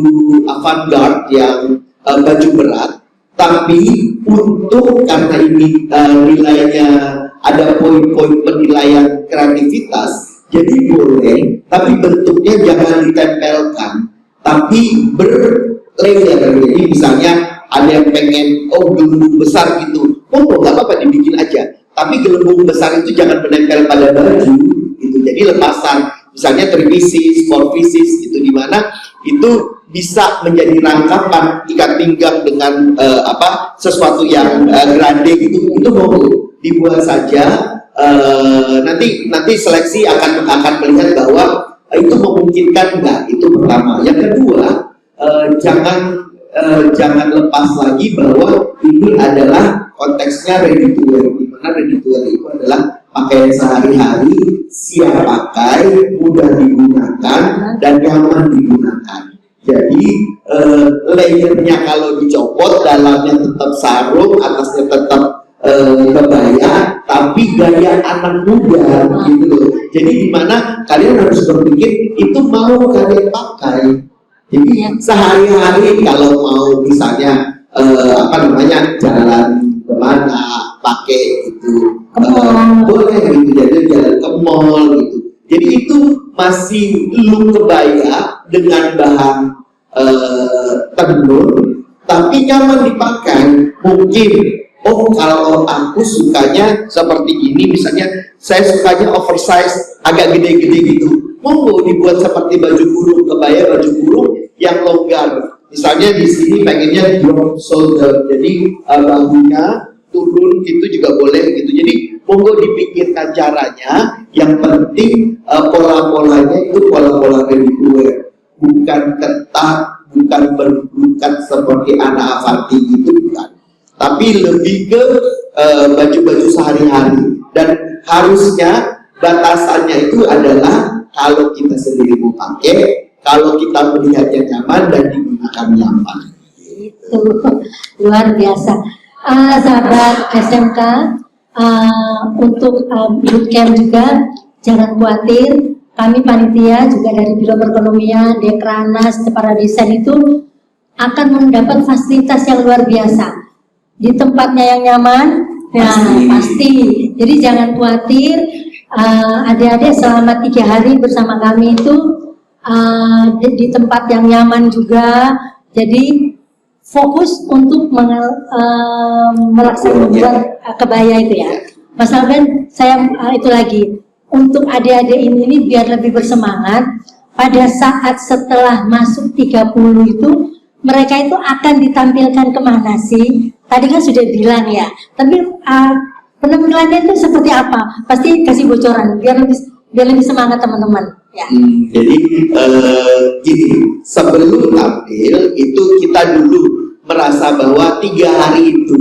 avant-garde yang baju berat, tapi untuk karena ini nilainya ada poin-poin penilaian kreativitas, jadi boleh, tapi bentuknya jangan ditempelkan, tapi layer. Jadi misalnya ada yang pengen gelembung besar gitu, nggak apa-apa dibikin aja. Tapi gelembung besar itu jangan menempel pada baju gitu. Jadi lepasan, misalnya 3 pieces, 4 pieces gitu, dimana itu bisa menjadi rangkapan ikat pinggang dengan sesuatu yang grande gitu. Itu monggo dibuat saja. Nanti seleksi akan melihat bahwa itu memungkinkan nggak. Itu pertama. Yang kedua, jangan lepas lagi bahwa ini adalah konteksnya ready to wear, di mana ready to wear itu adalah pakaian sehari-hari, siap pakai, mudah digunakan, dan nyaman digunakan. Jadi layernya kalau dicopot, dalamnya tetap sarung, atasnya tetap kebaya, tapi gaya anak muda gitu loh. Jadi dimana kalian harus berpikir itu mau kalian pakai. Jadi sehari-hari kalau mau misalnya jalan kemana pakai itu boleh gitu, jadi jalan ke mall gitu. Jadi itu masih look kebaya dengan bahan tenun, tapi nyaman dipakai. Mungkin kalau aku sukanya seperti ini, misalnya saya sukanya oversize agak gede-gede gitu, monggo dibuat seperti baju kurung, kebaya baju kurung yang longgar. Misalnya di sini pengennya drop shoulder, jadi bahunya turun gitu juga boleh gitu. Jadi monggo dipikirkan caranya. Yang penting pola-polanya itu pola-pola ready to wear, bukan ketat, bukan seperti anak Avanti gitu, bukan. Tapi lebih ke baju-baju sehari-hari. Dan harusnya batasannya itu adalah kalau kita sendiri mau pakai, kalau kita melihatnya nyaman dan digunakan nyaman. Itu luar biasa. Sahabat SMK, untuk bootcamp juga jangan khawatir. Kami panitia juga dari Biro Perekonomian, Dekranas, para desain itu akan mendapat fasilitas yang luar biasa di tempatnya yang nyaman. Pasti. Jadi jangan khawatir. Adik-adik selama 3 hari bersama kami itu di tempat yang nyaman juga. Jadi fokus untuk melaksanakan kebaya itu ya. Mas Alben, saya itu lagi untuk adik-adik ini biar lebih bersemangat. Pada saat setelah masuk 30 itu mereka itu akan ditampilkan kemana sih? Tadi kan sudah bilang ya. Tapi penampilannya itu seperti apa? Pasti kasih bocoran biar lebih semangat teman-teman. Ya. Jadi gini, sebelum tampil itu kita dulu merasa bahwa 3 hari itu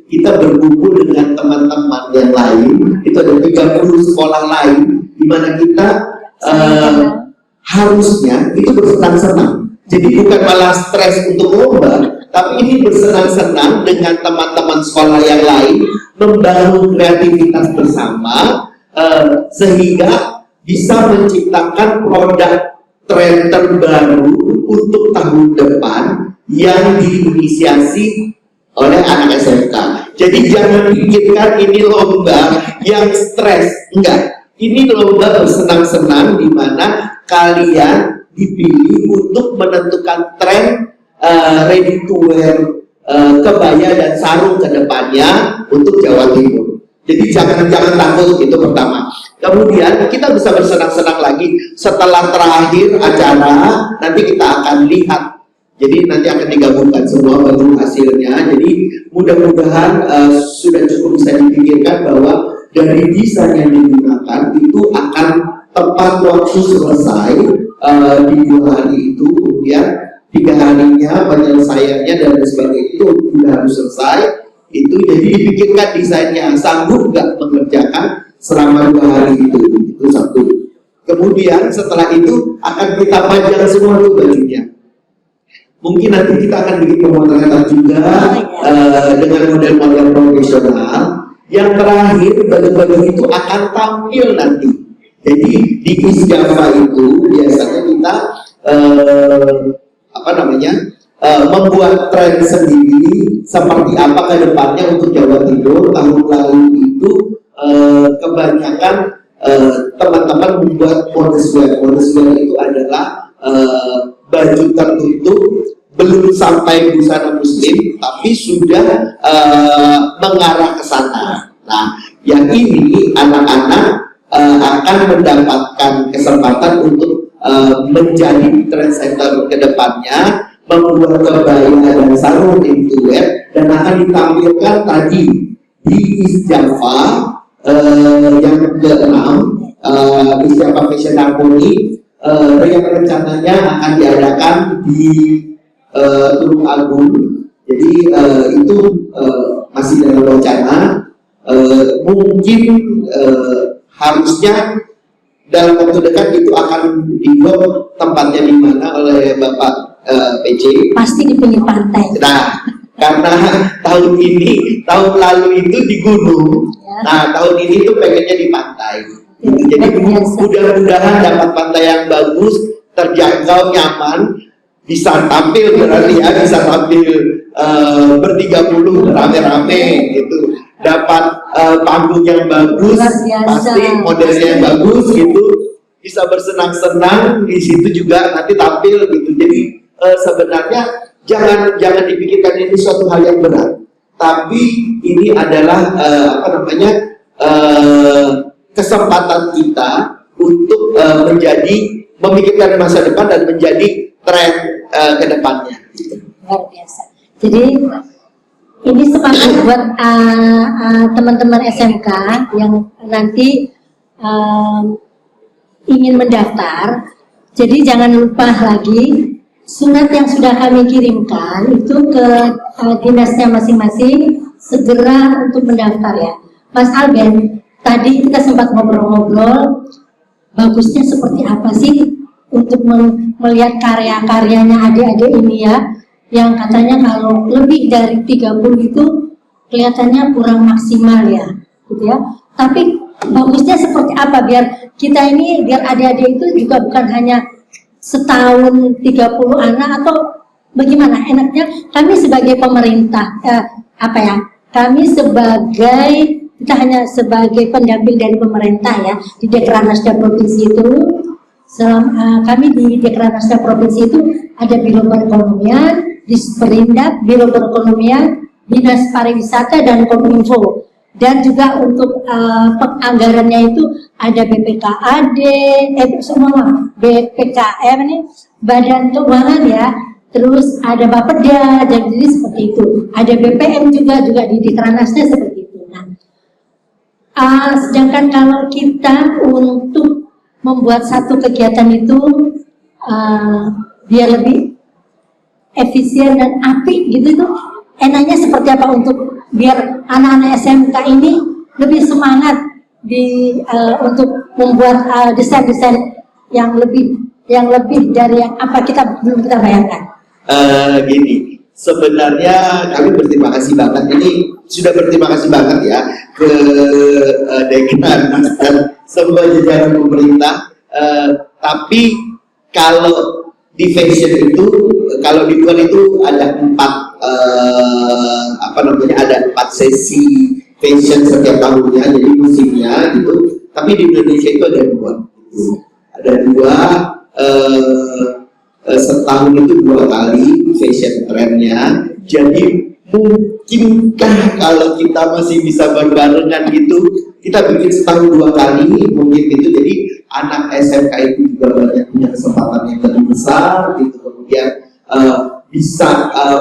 kita berkumpul dengan teman-teman yang lain. Itu ada 30 sekolah lain di mana kita harusnya itu bersenang-senang. Jadi bukan malah stres untuk lomba, tapi ini bersenang-senang dengan teman-teman sekolah yang lain, membangun kreativitas bersama, sehingga bisa menciptakan produk tren terbaru untuk tahun depan yang diinisiasi oleh anak SMK. Jadi jangan pikirkan ini lomba yang stres, enggak. Ini lomba bersenang-senang di mana kalian dipilih untuk menentukan tren ready to wear kebaya dan sarung ke depannya untuk Jawa Timur. Jadi jangan takut, itu pertama. Kemudian kita bisa bersenang-senang lagi setelah terakhir acara, nanti kita akan lihat. Jadi nanti akan digabungkan semua baju hasilnya. Jadi mudah-mudahan sudah cukup bisa dipikirkan bahwa dari desain yang digunakan itu akan tepat waktu selesai di 2 hari itu, kemudian 3 harinya penyelesaiannya dan sebagainya itu sudah harus selesai. Itu jadi dipikirkan desainnya, sanggup nggak mengerjakan selama 2 hari itu satu. Kemudian setelah itu akan kita pajang semua tuh bajunya. Mungkin nanti kita akan bikin pemotretan juga dengan model-model profesional. Yang terakhir baju-baju itu akan tampil nanti. Jadi di Isjava itu biasanya kita membuat tren sendiri seperti apa ke depannya untuk Jawa Timur. Tahun lalu itu kebanyakan teman-teman membuat modest wear. Modest wear itu adalah baju tertutup, belum belum sampai busana muslim, tapi sudah mengarah ke sana. Nah, yang ini anak-anak akan mendapatkan kesempatan untuk menjadi trendsetter ke depannya, membuat kebaya dan sarung intuet, dan akan ditampilkan tadi di East Java yang ke-6, East Java Fashion Harmony, yang rencananya akan diadakan di Tulung Agung. Jadi itu masih dalam wacana. Mungkin harusnya dalam waktu dekat itu akan dibuat tempatnya di mana oleh Bapak PC. Pasti di pinggir pantai. Nah, karena tahun lalu itu di gunung. Ya. Nah, tahun ini tuh pengennya di pantai. Jadi mudah-mudahan dapat pantai yang bagus, terjangkau, nyaman, bisa tampil berarti ya, bisa tampil ber-30 rame-rame gitu. Dapat panggung yang bagus, pasti modelnya yang bagus gitu, bisa bersenang-senang di situ juga nanti tampil gitu. Jadi sebenarnya jangan dipikirkan ini suatu hal yang berat, tapi ini adalah kesempatan kita untuk memikirkan masa depan dan menjadi tren ke depannya. Luar biasa. Jadi ini semangat buat teman-teman SMK yang nanti ingin mendaftar. Jadi jangan lupa lagi surat yang sudah kami kirimkan itu ke dinasnya masing-masing, segera untuk mendaftar ya. Mas Alben, tadi kita sempat ngobrol-ngobrol, bagusnya seperti apa sih untuk melihat karya-karyanya adik-adik ini ya, yang katanya kalau lebih dari 30 itu kelihatannya kurang maksimal ya, gitu ya. Tapi bagusnya seperti apa biar kita ini, biar adik-adik itu juga bukan hanya setahun 30 anak atau bagaimana enaknya kami sebagai pemerintah kami kita hanya sebagai pendamping dari pemerintah ya di Dekranasda Provinsi itu. Kami di Dekranasda Provinsi itu ada Biro Perekonomian, Disperindak, Biro Perekonomian, Dinas Pariwisata dan Kominfo. Dan juga untuk anggarannya itu ada BPKAD, BPKM ini Badan Keuangan ya. Terus ada Bapeda, jadi seperti itu. Ada BPM juga di Dekranasda seperti itu. Nah, sedangkan kalau kita untuk membuat satu kegiatan itu biar lebih efisien dan apik gitu tuh, enaknya seperti apa untuk biar anak-anak SMK ini lebih semangat untuk membuat desain-desain yang lebih dari yang apa belum kita bayangkan. Gini, sebenarnya kami berterima kasih banget, sudah berterima kasih banget ya ke Dekran dan semua jajaran pemerintah. Tapi kalau di fashion itu, kalau di luar itu ada 4 sesi fashion setiap tahunnya, jadi musimnya gitu. Tapi di Indonesia itu ada 2 setahun itu 2 kali fashion trendnya. Jadi mungkinkah kalau kita masih bisa berbarengan gitu, kita bikin setahun 2 kali mungkin gitu. Jadi anak SMK itu juga banyak punya kesempatan yang lebih besar gitu. Kemudian bisa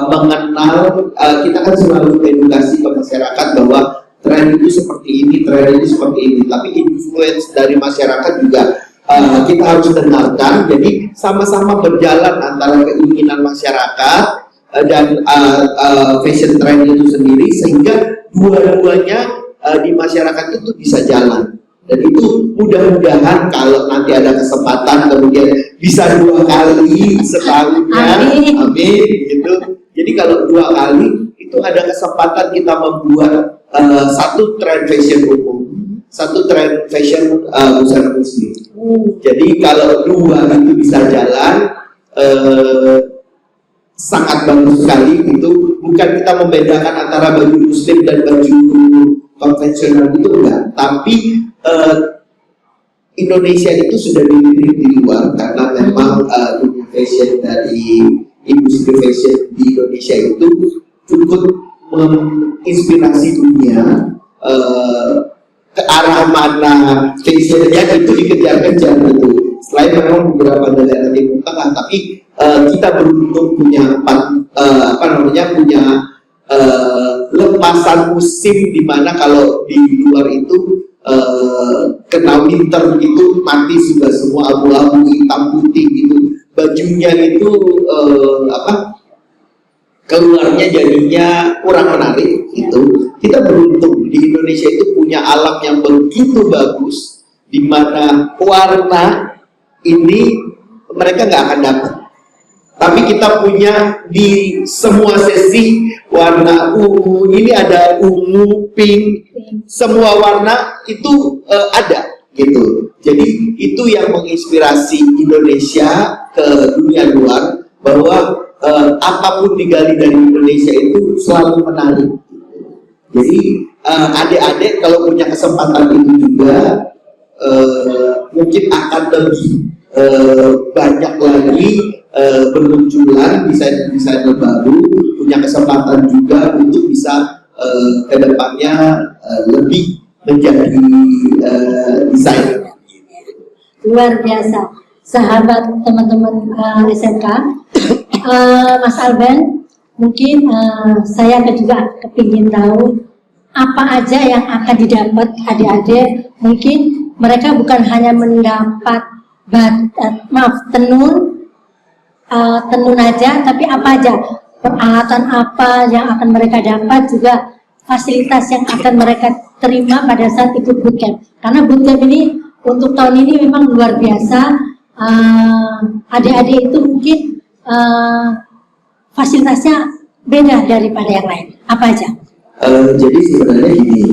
mengenal, kita kan selalu edukasi ke masyarakat bahwa tren itu seperti ini, tren itu seperti ini. Tapi influence dari masyarakat juga kita harus dengarkan. Jadi sama-sama berjalan antara keinginan masyarakat dan fashion trend itu sendiri, sehingga dua-duanya di masyarakat itu bisa jalan. Dan itu mudah-mudahan kalau nanti ada kesempatan kemudian bisa 2 kali setahunnya, amin gitu. Jadi kalau 2 kali itu ada kesempatan kita membuat satu tren fashion umum, satu tren fashion busana muslim. Jadi kalau 2 itu bisa jalan, sangat bagus sekali. Itu bukan kita membedakan antara baju muslim dan baju konvensional, itu enggak. Tapi Indonesia itu sudah dilirik di luar karena memang dunia fashion dari industri fashion di Indonesia itu cukup menginspirasi dunia ke arah mana fashionnya itu dikejar-kejar gitu. Selain memang beberapa negara Timur Tengah, tapi kita beruntung punya punya lepasan musim di mana kalau di luar itu kena winter itu mati sudah semua abu-abu hitam putih gitu, bajunya itu keluarnya jadinya kurang menarik gitu. Kita beruntung di Indonesia itu punya alam yang begitu bagus di mana warna ini mereka nggak akan dapat. Tapi kita punya di semua sesi warna ungu, ini ada ungu, pink, semua warna itu ada gitu. Jadi itu yang menginspirasi Indonesia ke dunia luar, bahwa apapun digali dari Indonesia itu selalu menarik. Jadi adik-adik kalau punya kesempatan itu juga mungkin akan lebih banyak lagi bermunculan desainer-desainer baru, punya kesempatan juga untuk bisa kedepannya lebih menjadi desainer. Luar biasa, sahabat teman-teman SMK. Mas Alben, mungkin saya juga kepingin tahu apa aja yang akan didapat adik-adik. Mungkin mereka bukan hanya mendapat tenun aja, tapi apa aja, peralatan apa yang akan mereka dapat, juga fasilitas yang akan mereka terima pada saat ikut bootcamp. Karena bootcamp ini untuk tahun ini memang luar biasa. Adik-adik itu mungkin fasilitasnya beda daripada yang lain. Apa aja? Jadi sebenarnya gini,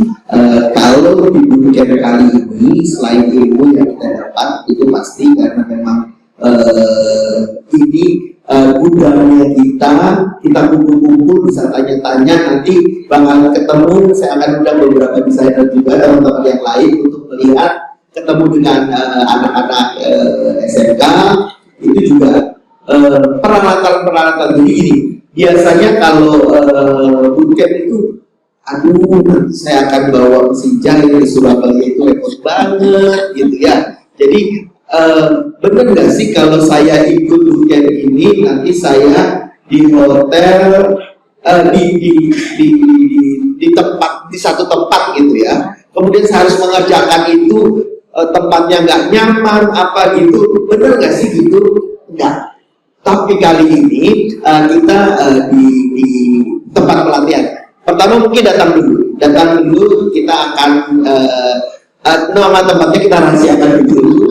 kalau di bootcamp kali ini selain ilmu yang kita dapat itu pasti, karena memang ini budaya kita kumpul-kumpul, bisa tanya-tanya, nanti bakal ketemu. Saya akan undang beberapa desainer juga, teman-teman yang lain, untuk melihat, ketemu dengan anak-anak SMK. Itu juga peralatan-peralatan. Jadi gini, biasanya kalau bootcamp itu, aduh, saya akan bawa mesin jahit di Surabaya, itu repot banget gitu ya. Jadi benar nggak sih kalau saya ikut bootcamp ini, nanti saya di hotel di tempat, di satu tempat gitu ya, kemudian saya harus mengerjakan itu, tempatnya nggak nyaman apa gitu, benar nggak sih gitu? Enggak. Tapi kali ini kita di tempat pelatihan. Pertama mungkin datang dulu, kita akan nama tempatnya kita rahasiakan dulu,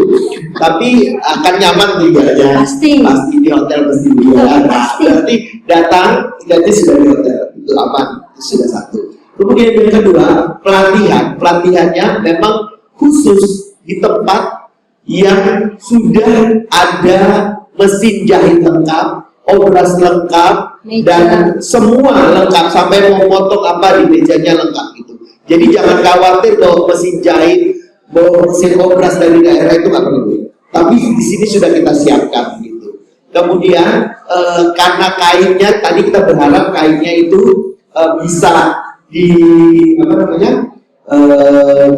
tapi akan nyaman juga ya. Pasti di hotel pasti ya. Berarti datang, jadi sudah di hotel, itu aman, itu sudah satu. Kemudian yang kedua, pelatihannya memang khusus di tempat yang sudah ada mesin jahit lengkap, obras lengkap, dan semua lengkap, sampai mau potong apa di mejanya lengkap gitu. Jadi jangan khawatir bahwa mesin jahit, bahwa mesin obras dari daerah itu nggak perlu. Tapi di sini sudah kita siapkan gitu. Kemudian karena kainnya, tadi kita berharap kainnya itu bisa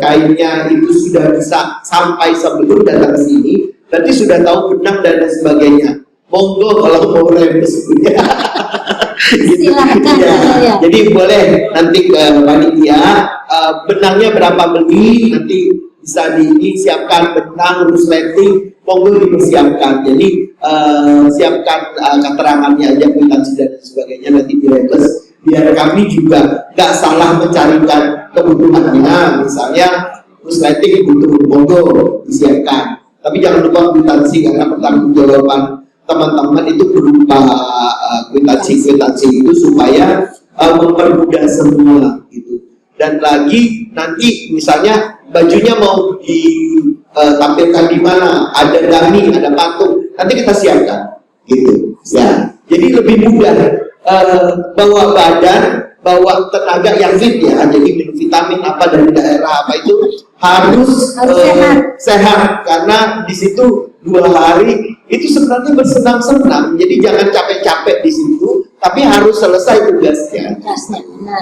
kainnya itu sudah bisa sampai sebelum datang ke sini. Berarti sudah tahu benang dan lain sebagainya. Monggo kalau mau rembes punya. Silahkan ya. Jadi boleh nanti ke panitia, benangnya berapa beli, nanti bisa disiapkan benang, resleting, monggo dipersiapkan. Jadi siapkan keterangannya aja, kwitansi dan sebagainya, nanti dirembes, biar kami juga nggak salah mencarikan kebutuhannya. Misalnya resleting butuh, monggo disiapkan. Tapi jangan lupa kwitansi, karena pertanggungjawaban teman-teman itu berupa kwitansi itu supaya mempermudah semua gitu. Dan lagi nanti misalnya bajunya mau ditampilkan di mana, ada dummy, ada patung, nanti kita siapkan gitu ya. Jadi lebih mudah, bawa badan, bawa tenaga yang fit ya. Jadi minum vitamin apa dari daerah apa itu harus sehat, karena di situ 2 hari itu sebenarnya bersenang-senang. Jadi jangan capek-capek di situ, tapi harus selesai tugasnya.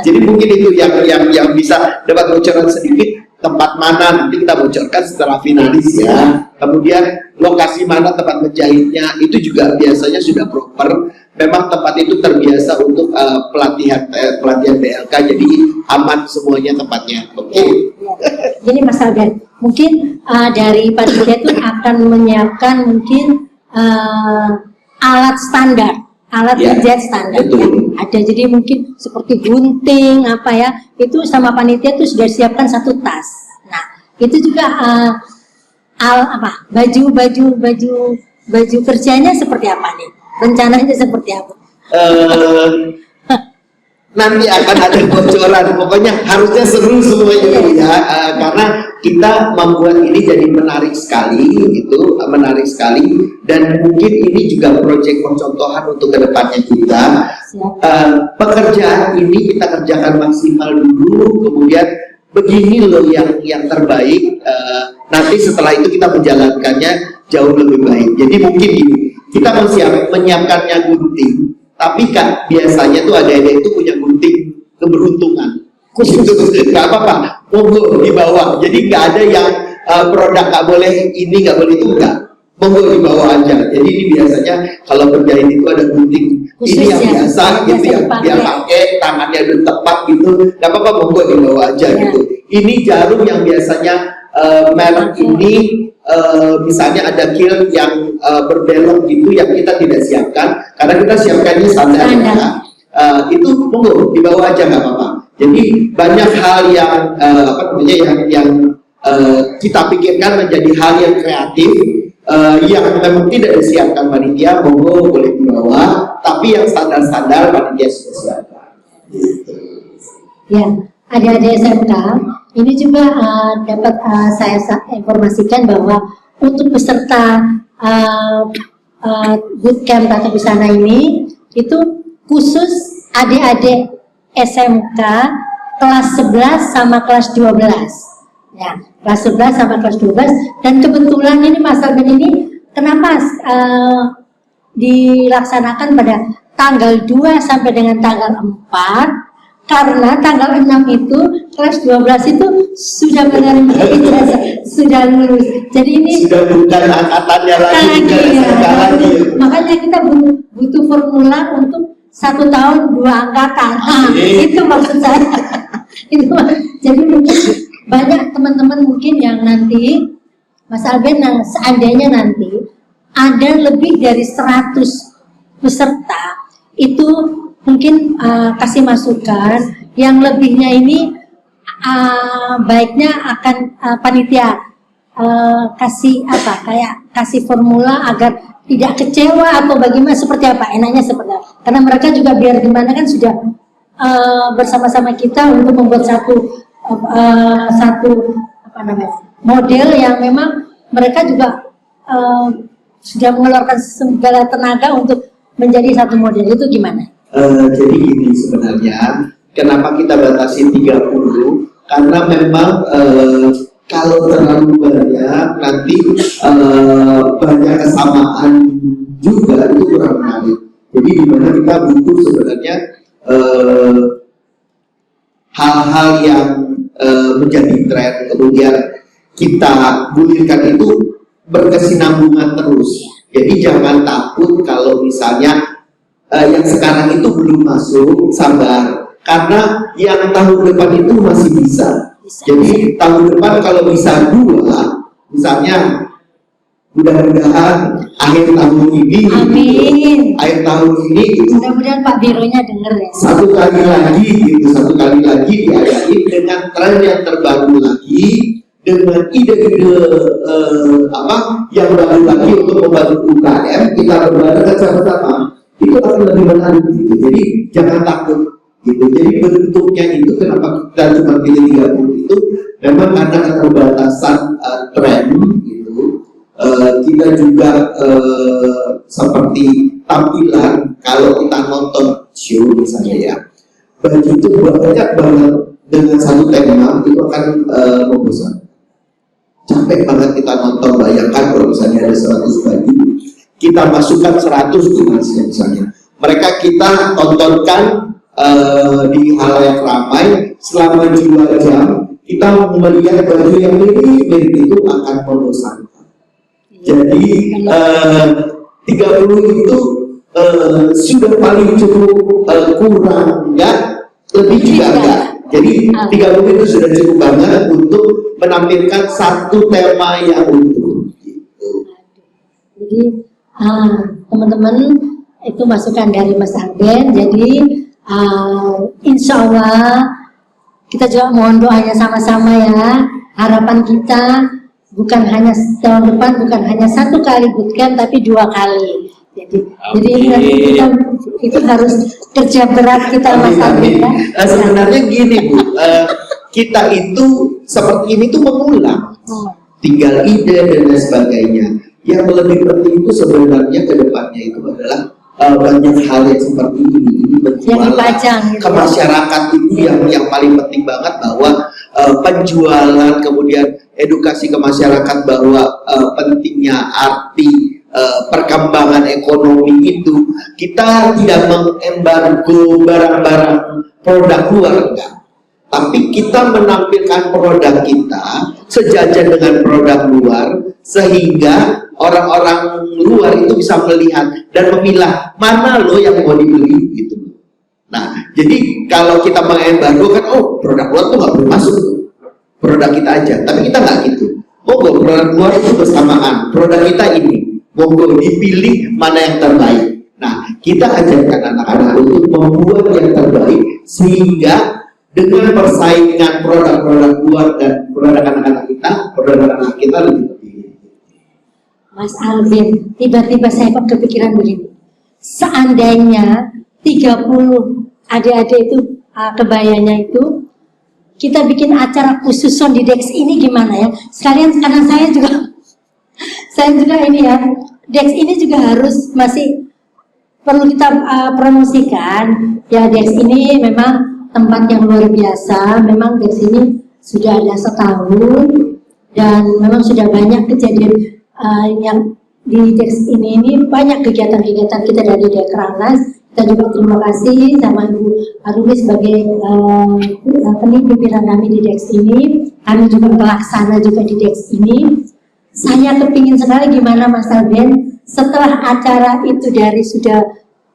Jadi mungkin itu yang bisa dapat bocoran sedikit, tempat mana nanti kita bocorkan setelah finalis ya. Kemudian lokasi mana tempat menjahitnya itu juga biasanya sudah proper. Memang tempat itu terbiasa untuk pelatihan BLK, jadi aman semuanya tempatnya. Oke. Jadi Mas Albert, mungkin dari panitia itu akan menyiapkan mungkin alat standar, alat kerja standar ya. Ada, jadi mungkin seperti gunting apa ya, itu sama panitia itu sudah siapkan satu tas. Nah itu juga baju kerjanya seperti apa nih? Rencananya seperti apa? Nanti akan ada bocoran, pokoknya harusnya seru semuanya ya, karena kita membuat ini jadi menarik sekali, gitu, menarik sekali, dan mungkin ini juga proyek percontohan untuk kedepannya kita. Pekerjaan ini kita kerjakan maksimal dulu, kemudian begini loh yang terbaik. Nanti setelah itu kita menjalankannya jauh lebih baik. Jadi mungkin gini, kita menyiapkannya gunting, tapi kan biasanya tuh ada itu punya gunting keberuntungan. Khusus nggak apa-apa, monggo dibawa. Jadi nggak ada yang produk nggak boleh ini, nggak boleh itu, enggak. Monggo dibawa aja. Jadi ini biasanya kalau penjahit itu ada gunting khusus ini yang biasa gitu ya, dia pakai tangannya udah tepat gitu, nggak apa-apa, monggo dibawa aja gitu. Ini jarum yang biasanya merek ini misalnya ada kiln yang berbelok gitu yang kita tidak siapkan, karena kita siapkannya standar ya. Itu monggo dibawa aja, nggak apa-apa. Jadi banyak hal yang yang kita pikirkan menjadi hal yang kreatif, yang memang tidak disiapkan panitia, monggo boleh dibawa, tapi yang standar-standar panitia sudah siapkan. Ya, adik-adik SMK ini juga dapat saya informasikan bahwa untuk peserta bootcamp atau busana ini itu khusus adik-adik SMK kelas 11 sama kelas 12 ya, kelas 11 sama kelas 12. Dan kebetulan ini Mas Albert ini kenapa dilaksanakan pada tanggal 2 sampai dengan tanggal 4, karena tanggal 6 itu kelas 12 itu sudah menerima ijazah, sudah lulus. Jadi ini sudah bukan angkatannya lagi, lagi. Makanya kita butuh formula untuk 1 tahun 2 angkatan. Itu maksud saya. Jadi mungkin banyak teman-teman mungkin yang nanti Mas Albert, seandainya nanti ada lebih dari 100 peserta itu mungkin kasih masukan, yang lebihnya ini baiknya akan panitia kasih kasih formula agar tidak kecewa atau bagaimana, seperti apa enaknya seperti apa. Karena mereka juga biar gimana kan sudah bersama-sama kita untuk membuat satu model yang memang mereka juga sudah mengeluarkan segala tenaga untuk menjadi satu model. Itu gimana? Jadi gini sebenarnya, kenapa kita batasi 30? Karena memang kalau terlalu banyak nanti banyak kesamaan juga, itu kurang menarik. Jadi dimana kita butuh sebenarnya hal-hal yang menjadi tren, kemudian kita gulirkan itu berkesinambungan terus. Jadi jangan takut kalau misalnya yang sekarang itu belum masuk, sabar, karena yang tahun depan itu masih bisa. Jadi tahun depan kalau bisa 2, misalnya mudah-mudahan akhir tahun ini, amin, akhir tahun ini itu mudah-mudahan Pak Bironya denger ya. Satu kali lagi diadain dengan tren yang terbaru lagi, dengan ide-ide yang baru lagi untuk membantu UKM, kita berbarengan sama-sama. Itu akan lebih menarik gitu. Jadi jangan takut gitu. Jadi bentuknya itu kenapa kita cuma pilih 30 itu memang karena keterbatasan tren gitu. Kita juga seperti tampilan, kalau kita nonton show misalnya ya, baju itu banyak banget dengan satu tema itu akan membosankan. Capek banget kita nonton, bayangkan kalau misalnya ada 100 baju, kita masukkan 100 misalnya. Mereka kita tontonkan di halayak ramai selama 2 jam, kita melihat baju yang mirip itu akan membosankan. Jadi 30 itu sudah paling cukup, kurang ya, lebih juga enggak. Jadi 30 itu sudah cukup banget untuk menampilkan satu tema yang utuh gitu. Jadi teman-teman itu masukan dari Mas Arben. Jadi insya Allah kita juga mohon doanya sama-sama ya. Harapan kita bukan hanya tahun depan, bukan hanya 1 kali bootcamp, tapi 2 kali. Jadi nanti kita itu harus kerja berat kita Mas Arben ya. Sebenarnya gini Bu, kita itu seperti ini tuh mengulang, tinggal ide dan lain sebagainya. Yang lebih penting itu sebenarnya ke depannya itu adalah banyak hal yang seperti ini penjualan ke masyarakat itu yang paling penting banget, bahwa penjualan kemudian edukasi ke masyarakat bahwa pentingnya arti perkembangan ekonomi itu. Kita tidak mengembargo barang-barang produk luar, enggak, tapi kita menampilkan produk kita sejajar dengan produk luar, sehingga orang-orang luar itu bisa melihat dan memilah mana loh yang mau dibeli gitu. Nah, jadi kalau kita mengembargo kan, oh produk luar tuh nggak boleh masuk, produk kita aja. Tapi kita nggak gitu. Oh, produk luar itu bersamaan, produk kita ini, monggo dipilih mana yang terbaik. Nah, kita ajarkan anak-anak untuk membuat yang terbaik, sehingga dengan persaingan produk-produk luar dan produk anak-anak kita lebih penting. Mas Alvin, tiba-tiba saya kok kepikiran begini. Seandainya 30 adik-adik itu kebayanya itu kita bikin acara khusus di Dex ini gimana ya? Sekalian karena saya juga ini ya, Dex ini juga harus masih perlu kita promosikan. Ya, Dex ini memang tempat yang luar biasa. Memang Dex ini sudah ada setahun dan memang sudah banyak kejadian yang di Dex ini banyak kegiatan-kegiatan kita dari Dekranas. Kita juga terima kasih sama Ibu Arumi sebagai pimpinan kami di Dex ini. Kami juga pelaksana juga di Dex ini. Saya kepingin sekali gimana Mas Alben setelah acara itu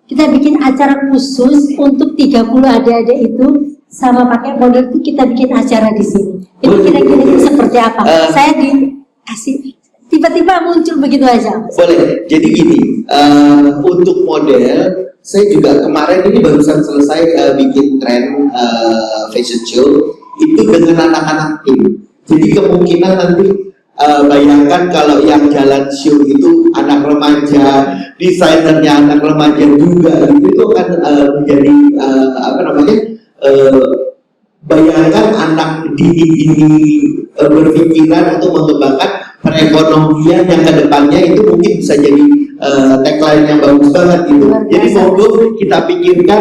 kita bikin acara khusus untuk 30 adik-adik itu, sama pakai model itu kita bikin acara di sini. Itu kira-kira itu seperti apa? Saya dikasih tiba-tiba muncul begitu aja. Boleh. Jadi gini, untuk model saya juga kemarin ini barusan selesai bikin tren fashion show itu dengan anak-anak tim. Jadi kemungkinan nanti bayangkan kalau yang jalan show itu anak remaja, desainernya anak remaja juga, itu akan menjadi bayangkan anak ini berpikiran untuk mengembangkan perekonomian yang kedepannya itu mungkin bisa jadi tagline yang bagus banget gitu. Jadi monggo kita pikirkan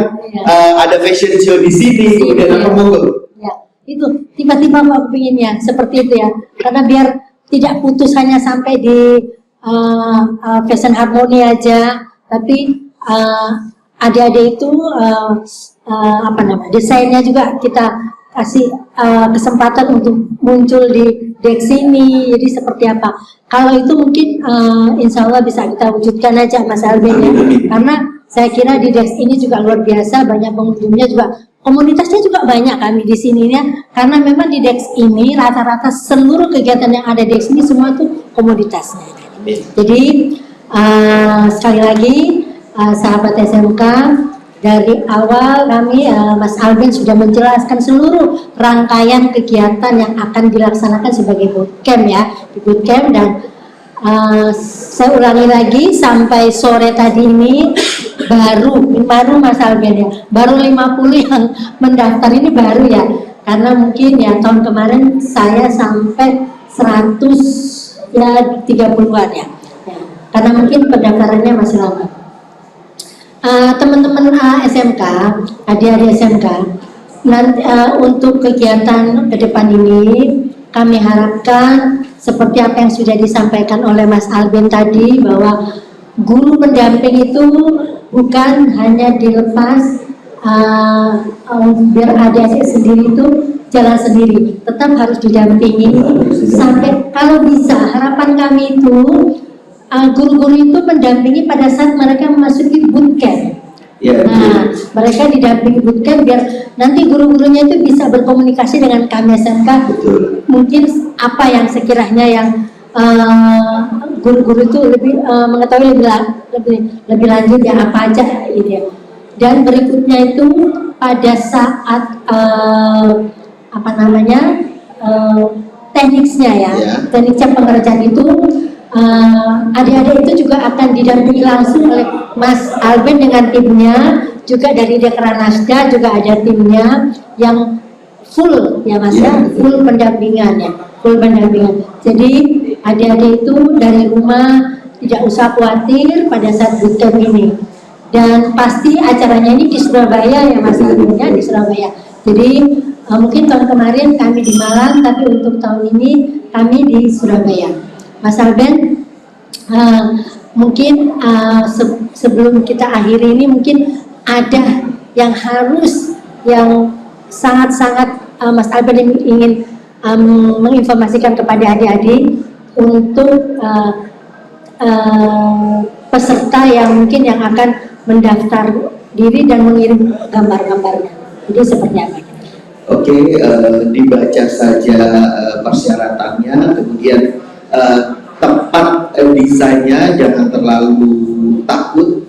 ada fashion show di sini, kemudian apa monggo. Ya, itu tiba-tiba mau pinginnya seperti itu ya, karena biar tidak putus hanya sampai di fashion harmoni aja, tapi adik-adik itu desainnya juga kita kasih kesempatan untuk muncul di Dex ini. Jadi seperti apa? Kalau itu mungkin insya Allah bisa kita wujudkan aja Mas Alben ya. Karena saya kira di Dex ini juga luar biasa, banyak pengunjungnya juga, komunitasnya juga banyak kami di sini ya. Karena memang di Dex ini rata-rata seluruh kegiatan yang ada di Dex ini semua itu komunitasnya. Jadi sekali lagi sahabat SMK, dari awal kami Mas Alben sudah menjelaskan seluruh rangkaian kegiatan yang akan dilaksanakan sebagai bootcamp ya, di bootcamp. Dan saya ulangi lagi, sampai sore tadi ini baru Mas Alben ya, baru 50 yang mendaftar, ini baru ya, karena mungkin ya tahun kemarin saya sampai 130-an ya, karena mungkin pendaftarannya masih lama. Teman-teman SMK, adik-adik SMK, nanti untuk kegiatan ke depan ini kami harapkan seperti apa yang sudah disampaikan oleh Mas Alben tadi, bahwa guru pendamping itu bukan hanya dilepas biar adik-adik sendiri itu jalan sendiri, tetap harus didampingi sampai kalau bisa. Harapan kami itu guru-guru itu mendampingi pada saat mereka memasuki bootcamp. Ya, Nah, mereka didampingi bootcamp biar nanti guru-gurunya itu bisa berkomunikasi dengan kami SMK. betul. Mungkin apa yang sekiranya yang guru-guru itu lebih mengetahui lebih lanjut ya apa aja gitu ya. Dan berikutnya itu pada saat tekniknya ya, tekniknya pengerjaan itu adik-adik itu juga akan didampingi langsung oleh Mas Alben dengan timnya, juga dari Dekranasda juga ada timnya yang full ya Mas ya, full pendampingan ya, full pendampingan. Jadi adik-adik itu dari rumah tidak usah khawatir pada saat bootcamp ini. Dan pasti acaranya ini di Surabaya ya Mas Alben ya, di Surabaya. Jadi mungkin tahun kemarin kami di Malang, tapi untuk tahun ini kami di Surabaya. Mas Alben, mungkin sebelum kita akhiri ini mungkin ada yang harus, yang sangat-sangat Mas Alben ingin menginformasikan kepada adik-adik untuk peserta yang mungkin yang akan mendaftar diri dan mengirim gambar-gambarnya. Jadi seperti apa? Oke, dibaca saja persyaratannya, kemudian tepat desainnya, jangan terlalu takut,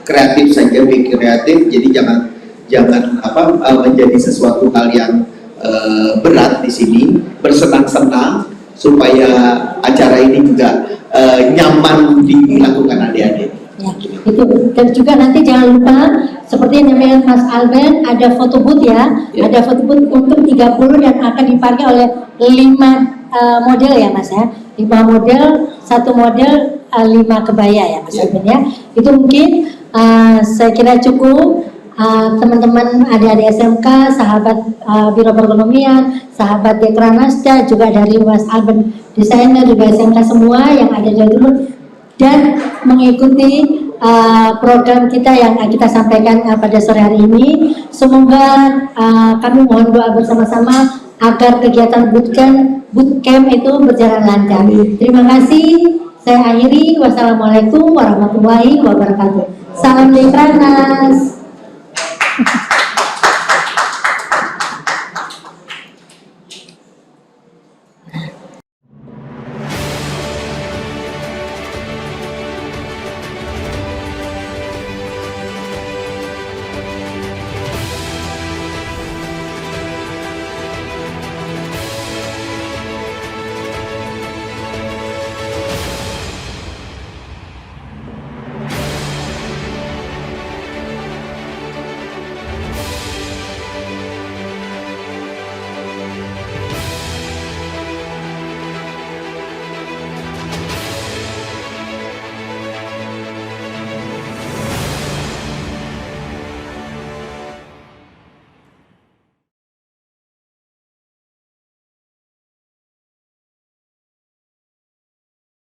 kreatif saja, be kreatif. Jadi jangan menjadi sesuatu hal yang berat di sini, bersenang-senang supaya acara ini juga nyaman dilakukan adik-adik. Ya, itu. Dan juga nanti jangan lupa seperti yang disampaikan Mas Alben, ada foto booth ya, ada foto booth untuk 30 dan akan dipakai oleh 5 model ya Mas ya, 5 model, satu model 5 kebaya ya Mas Alben ya. Itu mungkin saya kira cukup. Teman-teman adik-adik SMK, sahabat Biro Perekonomian, sahabat Dekranasda, juga dari Mas Alben desainer, juga SMK semua yang ada di dulu dan mengikuti program kita yang kita sampaikan pada sore hari ini. Semoga kami mohon doa bersama-sama agar kegiatan bootcamp itu berjalan lancar. Terima kasih. Saya akhiri. Wassalamualaikum warahmatullahi wabarakatuh. Salam Dekranas.